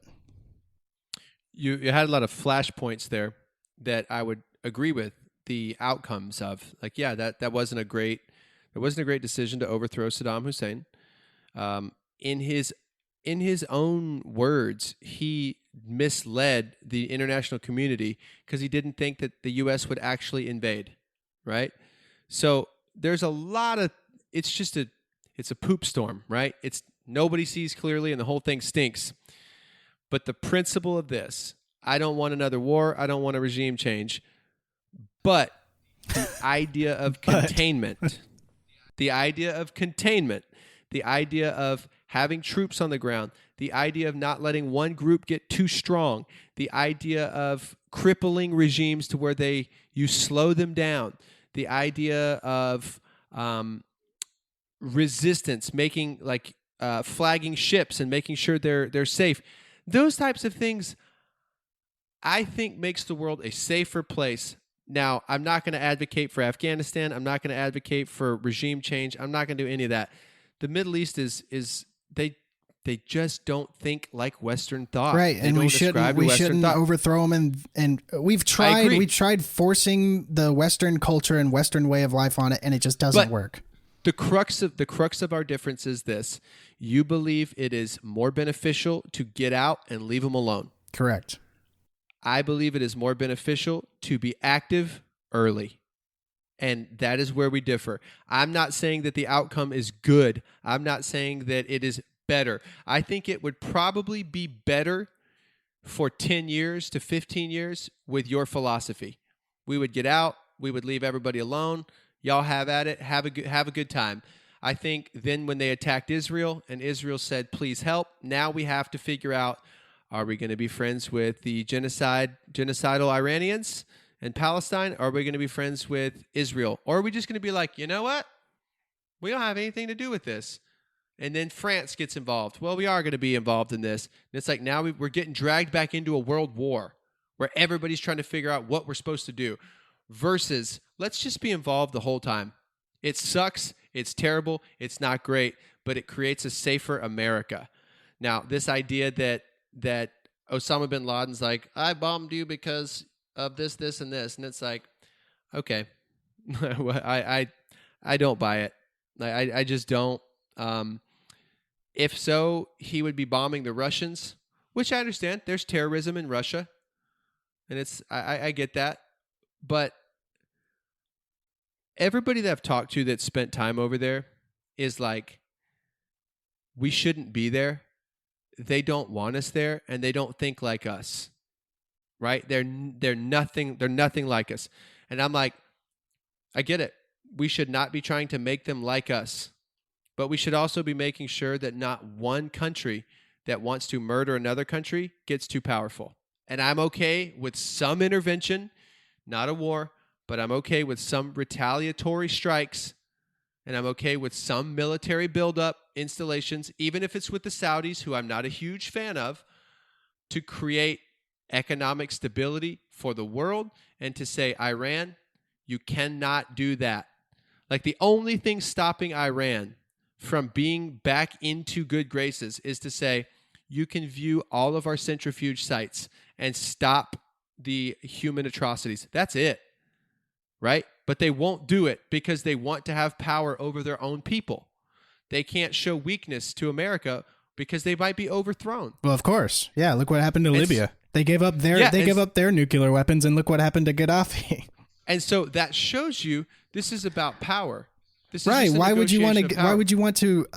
You had a lot of flashpoints there that I would agree with the outcomes of. Like, yeah, that wasn't a great decision to overthrow Saddam Hussein. In his own words, he misled the international community because he didn't think that the U.S. would actually invade, right? So there's a lot of, it's a poop storm, right? It's nobody sees clearly and the whole thing stinks. But the principle of this, I don't want another war. I don't want a regime change. But the idea of containment, the idea of having troops on the ground, the idea of not letting one group get too strong, the idea of crippling regimes to where you slow them down, the idea of resistance, making flagging ships and making sure they're safe. Those types of things, I think, makes the world a safer place. Now, I'm not going to advocate for Afghanistan. I'm not going to advocate for regime change. I'm not going to do any of that. The Middle East is they just don't think like Western thought. Right, they and we shouldn't overthrow them. And we've tried forcing the Western culture and Western way of life on it, and it just doesn't work. The crux of our difference is this: you believe it is more beneficial to get out and leave them alone. Correct. I believe it is more beneficial to be active early. And that is where we differ. I'm not saying that the outcome is good. I'm not saying that it is better. I think it would probably be better for 10 years to 15 years with your philosophy. We would get out. We would leave everybody alone. Y'all have at it. Have a good time. I think then when they attacked Israel and Israel said, please help, now we have to figure out, are we going to be friends with the genocidal Iranians in Palestine? Or are we going to be friends with Israel? Or are we just going to be like, you know what? We don't have anything to do with this. And then France gets involved. Well, we are going to be involved in this. And it's like now we're getting dragged back into a world war where everybody's trying to figure out what we're supposed to do versus let's just be involved the whole time. It sucks. It's terrible. It's not great, but it creates a safer America. Now, this idea that Osama bin Laden's like, I bombed you because of this, this, and this. And it's like, okay, I don't buy it. I just don't. If so, he would be bombing the Russians, which I understand. There's terrorism in Russia, and I get that. But everybody that I've talked to that spent time over there is like, we shouldn't be there. They don't want us there, and they don't think like us, right? They're nothing like us. And I'm like, I get it. We should not be trying to make them like us, but we should also be making sure that not one country that wants to murder another country gets too powerful. And I'm okay with some intervention, not a war, but I'm okay with some retaliatory strikes, and I'm okay with some military buildup installations, even if it's with the Saudis, who I'm not a huge fan of, to create economic stability for the world and to say, Iran, you cannot do that. Like the only thing stopping Iran from being back into good graces is to say, you can view all of our centrifuge sites and stop the human atrocities. That's it, right? But they won't do it because they want to have power over their own people. They can't show weakness to America because they might be overthrown. Well, of course. Yeah, look what happened to Libya. They gave up their nuclear weapons, and look what happened to Gaddafi. And so that shows you this is about power. This is right. Why would you want to?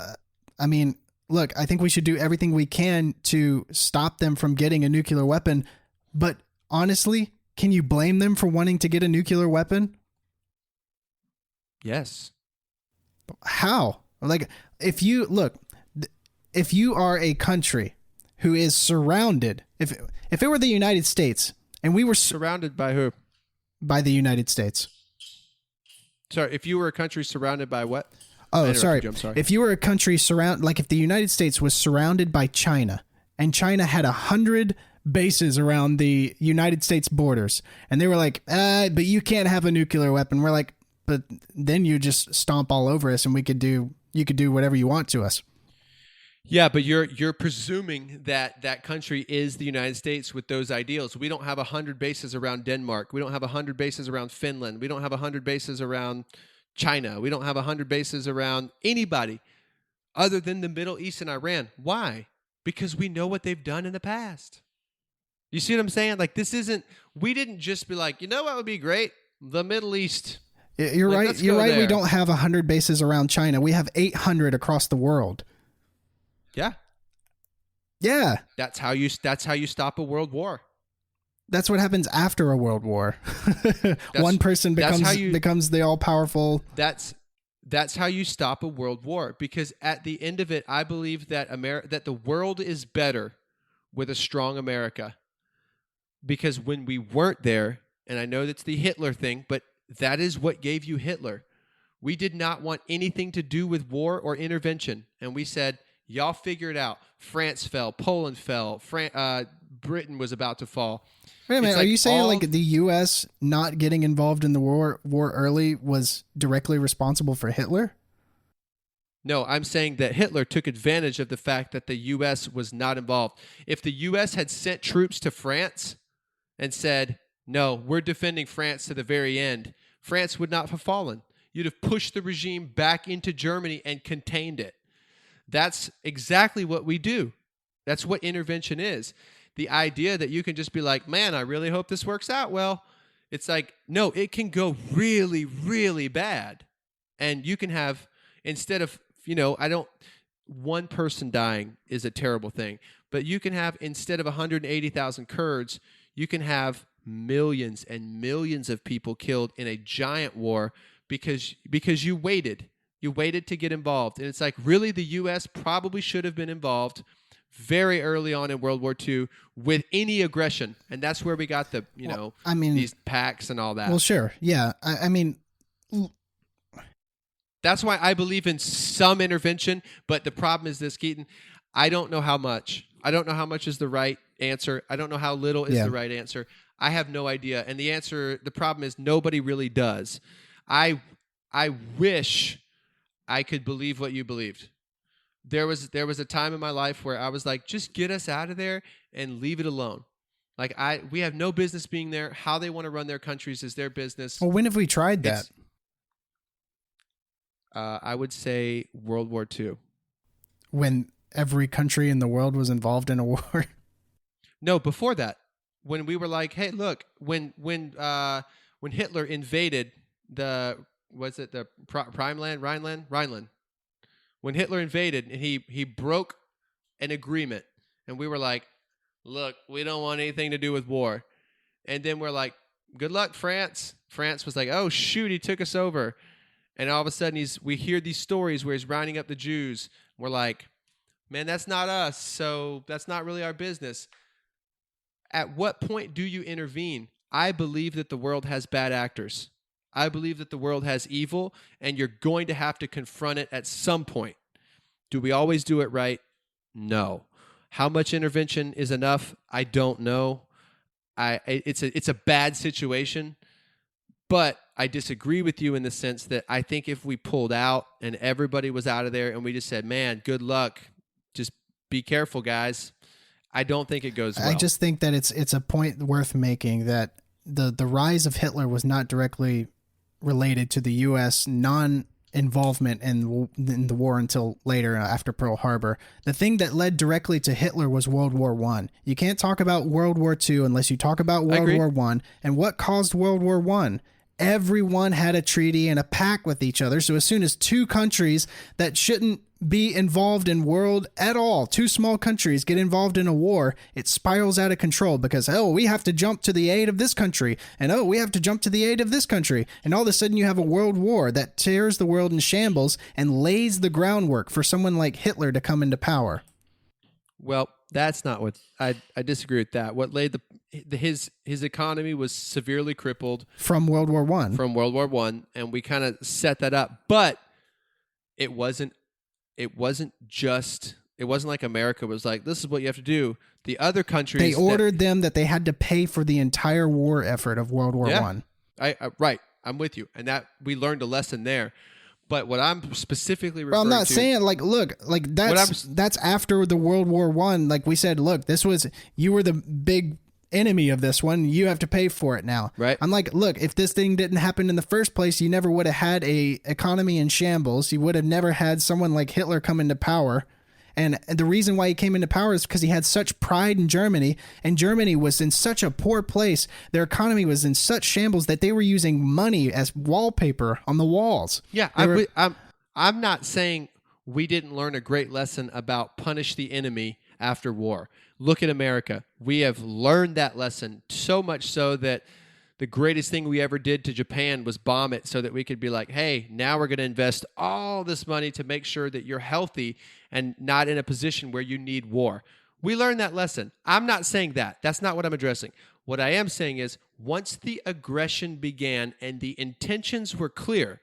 I mean, look, I think we should do everything we can to stop them from getting a nuclear weapon. But honestly, can you blame them for wanting to get a nuclear weapon? Yes. How? Like, if you are a country who is surrounded, if it were the United States and we were surrounded by who? By the United States. Sorry, if you were a country surrounded by what? Oh, sorry. I'm sorry. If you were a country if the United States was surrounded by China and China had 100 bases around the United States borders and they were like, but you can't have a nuclear weapon. We're like, but then you just stomp all over us and you could do whatever you want to us. Yeah, but you're presuming that that country is the United States with those ideals. We don't have 100 bases around Denmark. We don't have 100 bases around Finland. We don't have 100 bases around China. We don't have 100 bases around anybody other than the Middle East and Iran. Why? Because we know what they've done in the past. You see what I'm saying? Like, this isn't, we didn't just be like, you know what would be great? The Middle East. You're Like, right. let's You're go right. We there. don't have 100 bases around China. We have 800 across the world. Yeah. Yeah. That's how you stop a world war. That's what happens after a world war. One person that's how becomes the all-powerful. That's how you stop a world war, because at the end of it, I believe that that the world is better with a strong America. Because when we weren't there, and I know that's the Hitler thing, but that is what gave you Hitler. We did not want anything to do with war or intervention, and we said, y'all figure it out. France fell, Poland fell, Britain was about to fall. Wait a minute, Like are you saying like the U.S. not getting involved in the war early was directly responsible for Hitler? No, I'm saying that Hitler took advantage of the fact that the U.S. was not involved. If the U.S. had sent troops to France and said, no, we're defending France to the very end, France would not have fallen. You'd have pushed the regime back into Germany and contained it. That's exactly what we do. That's what intervention is. The idea that you can just be like, man, I really hope this works out well. It's like, no, it can go really, really bad. And you can have, instead of, one person dying is a terrible thing. But you can have, instead of 180,000 Kurds, you can have millions and millions of people killed in a giant war because you waited. You waited to get involved. And it's like, really, the U.S. probably should have been involved very early on in World War II with any aggression. And that's where we got the, these pacts and all that. Well, sure. Yeah. I mean, that's why I believe in some intervention. But the problem is this, Keaton, I don't know how much. I don't know how much is the right answer. I don't know how little is the right answer. I have no idea. And the problem is nobody really does. I wish I could believe what you believed. There was a time in my life where I was like, just get us out of there and leave it alone. Like we have no business being there. How they want to run their countries is their business. Well, when have we tried that? I would say World War II. When every country in the world was involved in a war? No, before that. When we were like, hey, look, when Hitler invaded the Rhineland? When Hitler invaded and he broke an agreement, and we were like, look, we don't want anything to do with war. And then we're like, good luck, France. France was like, oh, shoot, he took us over. And all of a sudden we hear these stories where he's rounding up the Jews. We're like, man, that's not us, so that's not really our business. At what point do you intervene? I believe that the world has bad actors. I believe that the world has evil, and you're going to have to confront it at some point. Do we always do it right? No. How much intervention is enough? I don't know. It's a bad situation, but I disagree with you in the sense that I think if we pulled out and everybody was out of there and we just said, man, good luck, just be careful, guys, I don't think it goes well. I just think that it's a point worth making that the rise of Hitler was not directly related to the U.S. non-involvement in the war until later, after Pearl Harbor. The thing that led directly to Hitler was World War I. You can't talk about World War II unless you talk about World War I. And what caused World War I? Everyone had a treaty and a pact with each other. So as soon as two countries that shouldn't be involved in world at all, two small countries get involved in a war, it spirals out of control because, we have to jump to the aid of this country. And, we have to jump to the aid of this country. And all of a sudden you have a world war that tears the world in shambles and lays the groundwork for someone like Hitler to come into power. Well, that's not what I disagree with that. What laid his economy was severely crippled from World War I. From World War I, and we kind of set that up. But it wasn't like America was like, this is what you have to do. The other countries, they ordered them that they had to pay for the entire war effort of World War I. Right, I'm with you, and that we learned a lesson there. But what I'm specifically referring to... Well, I'm not saying, that's after the World War I. Like we said, look, you were the big enemy of this one. You have to pay for it now. Right. I'm like, look, if this thing didn't happen in the first place, you never would have had a economy in shambles. You would have never had someone like Hitler come into power. And the reason why he came into power is because he had such pride in Germany, and Germany was in such a poor place. Their economy was in such shambles that they were using money as wallpaper on the walls. Yeah, I'm not saying we didn't learn a great lesson about punish the enemy after war. Look at America. We have learned that lesson, so much so that the greatest thing we ever did to Japan was bomb it so that we could be like, hey, now we're going to invest all this money to make sure that you're healthy and not in a position where you need war. We learned that lesson. I'm not saying that. That's not what I'm addressing. What I am saying is once the aggression began and the intentions were clear,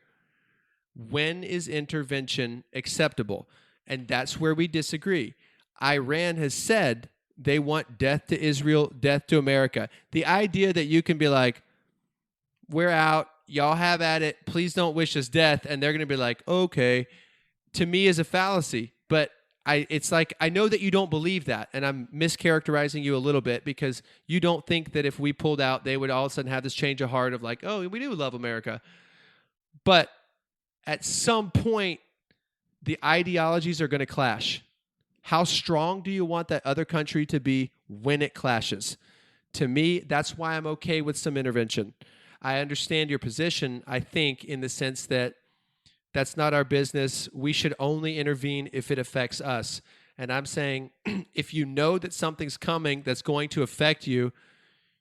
when is intervention acceptable? And that's where we disagree. Iran has said they want death to Israel, death to America. The idea that you can be like, we're out, y'all have at it, please don't wish us death, and they're going to be like, okay, to me is a fallacy. But it's like, I know that you don't believe that, and I'm mischaracterizing you a little bit because you don't think that if we pulled out, they would all of a sudden have this change of heart of like, oh, we do love America. But at some point, the ideologies are going to clash. How strong do you want that other country to be when it clashes? To me, that's why I'm okay with some intervention. I understand your position, I think, in the sense that that's not our business. We should only intervene if it affects us. And I'm saying if you know that something's coming that's going to affect you,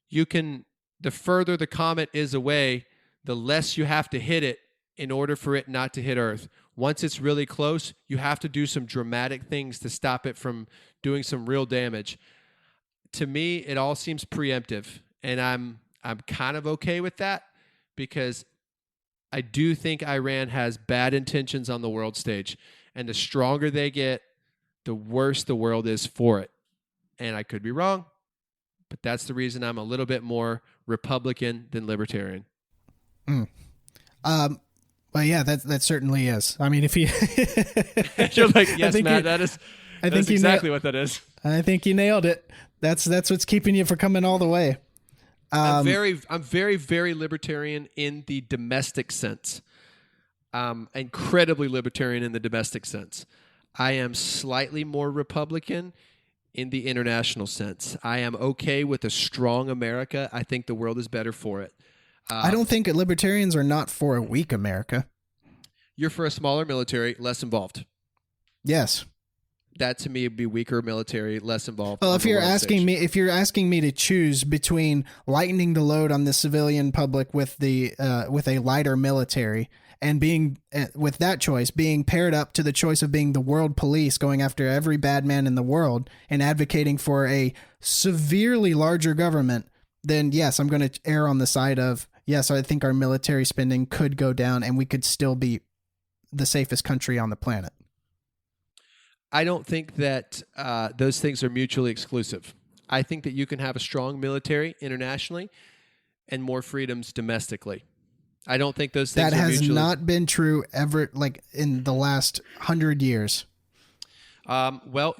you can, the further the comet is away, the less you have to hit it in order for it not to hit Earth. Once it's really close, you have to do some dramatic things to stop it from doing some real damage. To me, it all seems preemptive, and I'm kind of okay with that because I do think Iran has bad intentions on the world stage, and the stronger they get, the worse the world is for it. And I could be wrong, but that's the reason I'm a little bit more Republican than Libertarian. Well, yeah, that certainly is. I mean, if you You're like, yes, Matt, that's exactly what that is. I think you nailed it. That's what's keeping you from coming all the way. I'm very, very libertarian in the domestic sense. Incredibly libertarian in the domestic sense. I am slightly more Republican in the international sense. I am okay with a strong America. I think the world is better for it. I don't think libertarians are not for a weak America. You're for a smaller military, less involved. Yes. That to me would be weaker military, less involved. Well, if you're asking me to choose between lightening the load on the civilian public with a lighter military and being with that choice being paired up to the choice of being the world police, going after every bad man in the world and advocating for a severely larger government, then yes, I'm going to err on the side of yes, I think our military spending could go down and we could still be the safest country on the planet. I don't think that those things are mutually exclusive. I think that you can have a strong military internationally and more freedoms domestically. I don't think those things that are has mutually... not been true ever, like in the last 100 years. Well,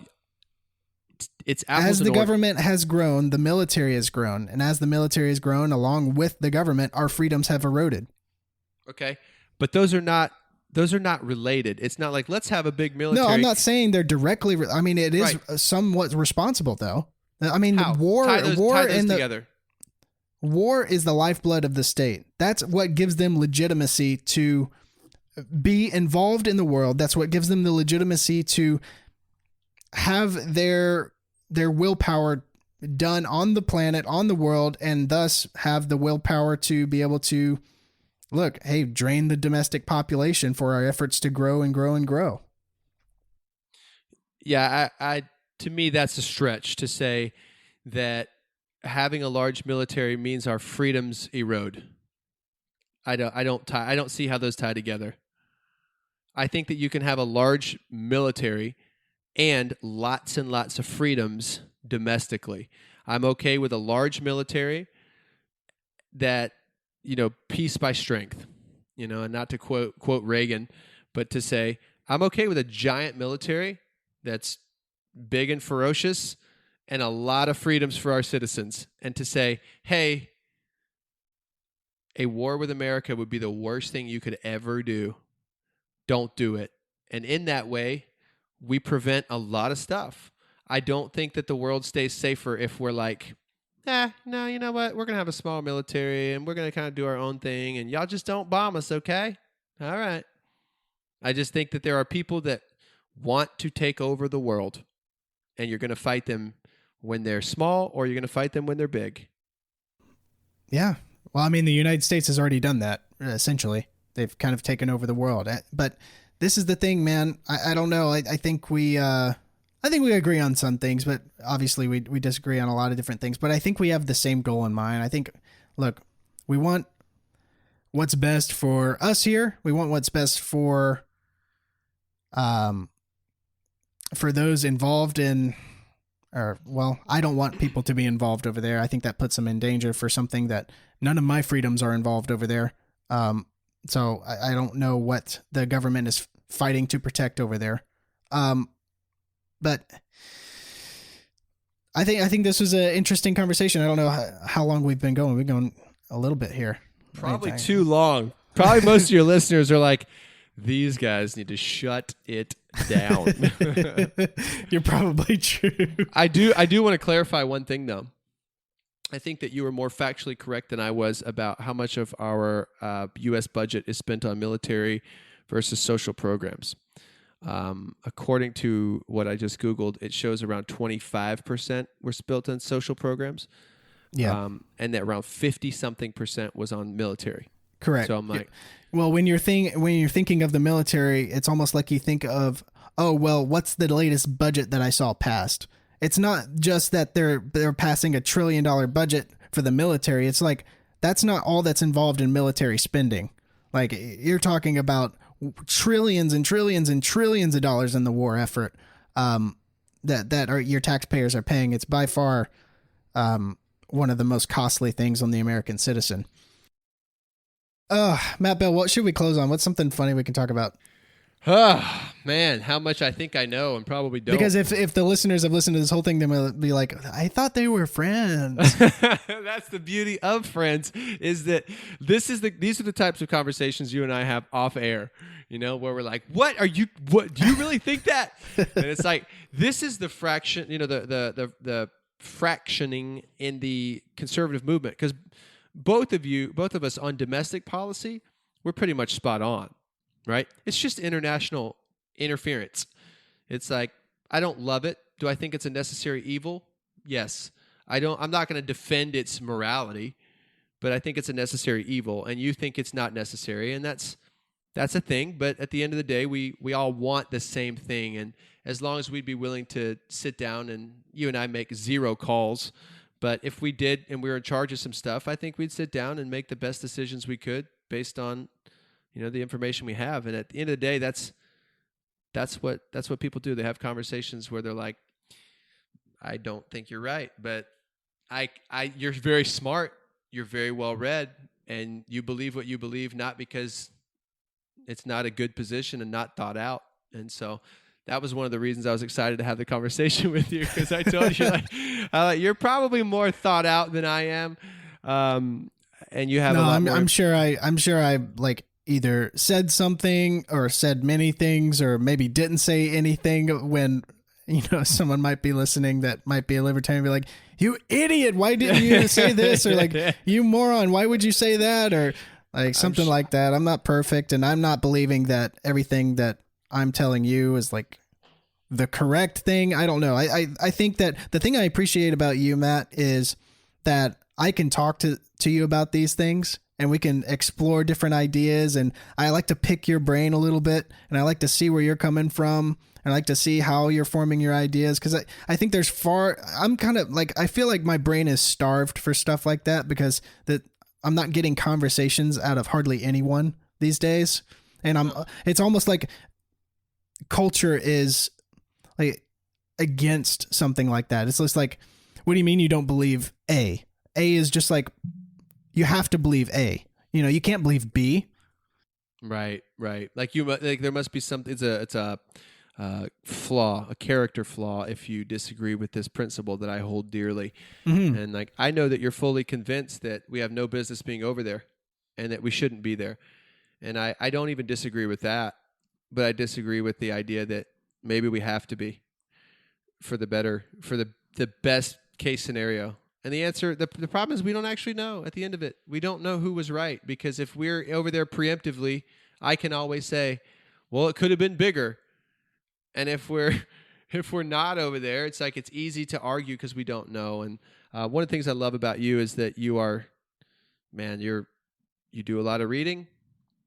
it's apples as and the oranges. Government has grown, the military has grown, and as the military has grown along with the government, our freedoms have eroded. Okay, but those are not related. It's not like let's have a big military. No, I'm not saying they're directly. I mean, it is somewhat responsible, though. I mean, How? war Tie those together. War is the lifeblood of the state. That's what gives them legitimacy to be involved in the world. That's what gives them the legitimacy to have their willpower done on the planet, on the world, and thus have the willpower to be able to look, hey, drain the domestic population for our efforts to grow and grow and grow. Yeah, I to me that's a stretch to say that having a large military means our freedoms erode. I don't see how those tie together. I think that you can have a large military and lots of freedoms domestically. I'm okay with a large military that, peace by strength, and not to quote Reagan, but to say, I'm okay with a giant military that's big and ferocious and a lot of freedoms for our citizens. And to say, hey, a war with America would be the worst thing you could ever do. Don't do it. And in that way, we prevent a lot of stuff. I don't think that the world stays safer if we're like, no, you know what? We're going to have a small military and we're going to kind of do our own thing and y'all just don't bomb us, okay? All right. I just think that there are people that want to take over the world, and you're going to fight them when they're small or you're going to fight them when they're big. Yeah. Well, I mean, the United States has already done that, essentially. They've kind of taken over the world. But this is the thing, man. I don't know. I think we agree on some things, but obviously we disagree on a lot of different things. But I think we have the same goal in mind. I think, look, we want what's best for us here. We want what's best for those involved in, I don't want people to be involved over there. I think that puts them in danger for something that none of my freedoms are involved over there. So I don't know what the government is fighting to protect over there. But I think this was an interesting conversation. I don't know how long we've been going. We've been going a little bit here. Probably too long. Probably most of your listeners are like, these guys need to shut it down. You're probably true. I do want to clarify one thing, though. I think that you were more factually correct than I was about how much of our U.S. budget is spent on military versus social programs. According to what I just Googled, it shows around 25% were spent on social programs. Yeah. And that around 50-something% was on military. Correct. So I'm like, well, when you're thinking of the military, it's almost like you think of, oh, well, what's the latest budget that I saw passed? It's not just that they're passing $1 trillion budget for the military. It's like, that's not all that's involved in military spending. Like, you're talking about trillions and trillions and trillions of dollars in the war effort that are your taxpayers are paying. It's by far one of the most costly things on the American citizen. Matt Bell, what should we close on? What's something funny we can talk about? oh, man, how much I think I know and probably don't. Because if the listeners have listened to this whole thing, they will be like, I thought they were friends. That's the beauty of Friends, is that these are the types of conversations you and I have off air, where we're like, what do you really think that? And it's like, this is the fraction, the fractioning in the conservative movement. Because both of us on domestic policy, we're pretty much spot on, right? It's just international interference. It's like, I don't love it. Do I think it's a necessary evil? Yes. I'm not going to defend its morality, but I think it's a necessary evil, and you think it's not necessary, and that's a thing. But at the end of the day, we all want the same thing, and as long as we'd be willing to sit down and you and I make 0 calls, but if we did and we were in charge of some stuff, I think we'd sit down and make the best decisions we could based on, the information we have. And at the end of the day, that's what people do. They have conversations where they're like, I don't think you're right, but you're very smart, you're very well read, and you believe what you believe, not because it's not a good position and not thought out. And so that was one of the reasons I was excited to have the conversation with you, because I told you, you're probably more thought out than I am, and you have a lot more. I'm sure I like either said something or said many things, or maybe didn't say anything when someone might be listening that might be a libertarian, be like, you idiot, why didn't you say this? Or like, you moron, why would you say that? Or like something like that. I'm not perfect, and I'm not believing that everything that I'm telling you is like the correct thing. I don't know. I think that the thing I appreciate about you, Matt, is that I can talk to you about these things, and we can explore different ideas, and I like to pick your brain a little bit, and I like to see where you're coming from, and I like to see how you're forming your ideas, because I think I'm kind of like, I feel like my brain is starved for stuff like that, because I'm not getting conversations out of hardly anyone these days, and it's almost like culture is like against something like that. It's just like, what do you mean you don't believe A? A is just like, you have to believe A. You can't believe B. Right. Like there must be something. It's a flaw, a character flaw, if you disagree with this principle that I hold dearly. Mm-hmm. And like, I know that you're fully convinced that we have no business being over there, and that we shouldn't be there. And I don't even disagree with that, but I disagree with the idea that maybe we have to be for the best case scenario. And the answer, the problem is we don't actually know at the end of it. We don't know who was right, because if we're over there preemptively, I can always say, well, it could have been bigger. And if we're not over there, it's like it's easy to argue because we don't know. And one of the things I love about you is that you are, man, you do a lot of reading,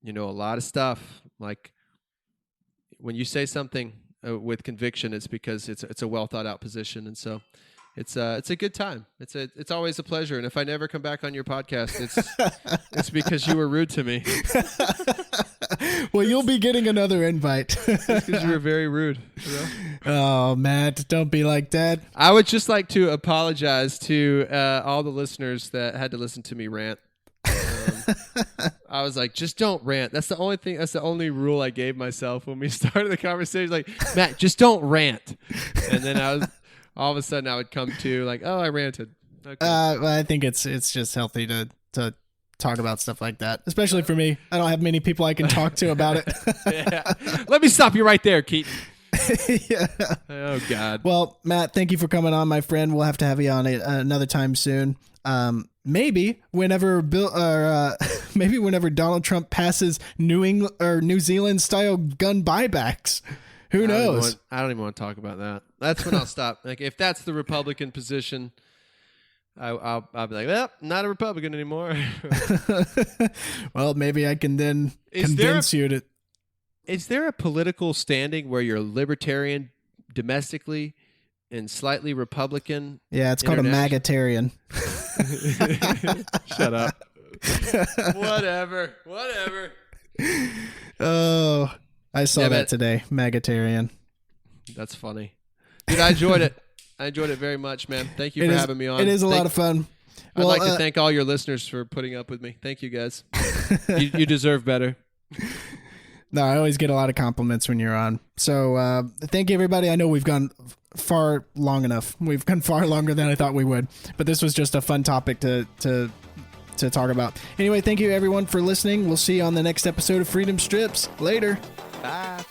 you know a lot of stuff. Like when you say something with conviction, it's because it's a well thought out position, and so it's a good time. It's always a pleasure. And if I never come back on your podcast, it's because you were rude to me. Well, you'll be getting another invite. Because you were very rude. You know? Oh, Matt, don't be like that. I would just like to apologize to all the listeners that had to listen to me rant. I was like, just don't rant. That's the only thing. That's the only rule I gave myself when we started the conversation. Like, Matt, just don't rant. And then all of a sudden I would come to like, oh, I ranted. Okay. Well, I think it's just healthy to talk about stuff like that, especially for me. I don't have many people I can talk to about it. Yeah. Let me stop you right there, Keaton. Yeah. Oh God. Well, Matt, thank you for coming on, my friend. We'll have to have you on another time soon. Maybe whenever whenever Donald Trump passes New Zealand style gun buybacks. Who knows? I don't even want to talk about that. That's when I'll stop. Like if that's the Republican position, I'll be like, well, not a Republican anymore. Well, maybe I can then convince you to. Is there a political standing where you're libertarian domestically and slightly Republican? Yeah, it's called a magatarian. Shut up. Whatever. Oh, I saw that today. Magatarian. That's funny. Dude, I enjoyed it. I enjoyed it very much, man. Thank you for having me on. It is a lot of fun. I'd like to thank all your listeners for putting up with me. Thank you, guys. You deserve better. No, I always get a lot of compliments when you're on. So thank you, everybody. I know we've gone far long enough. We've gone far longer than I thought we would. But this was just a fun topic to talk about. Anyway, thank you, everyone, for listening. We'll see you on the next episode of Freedom Strips. Later. Bye.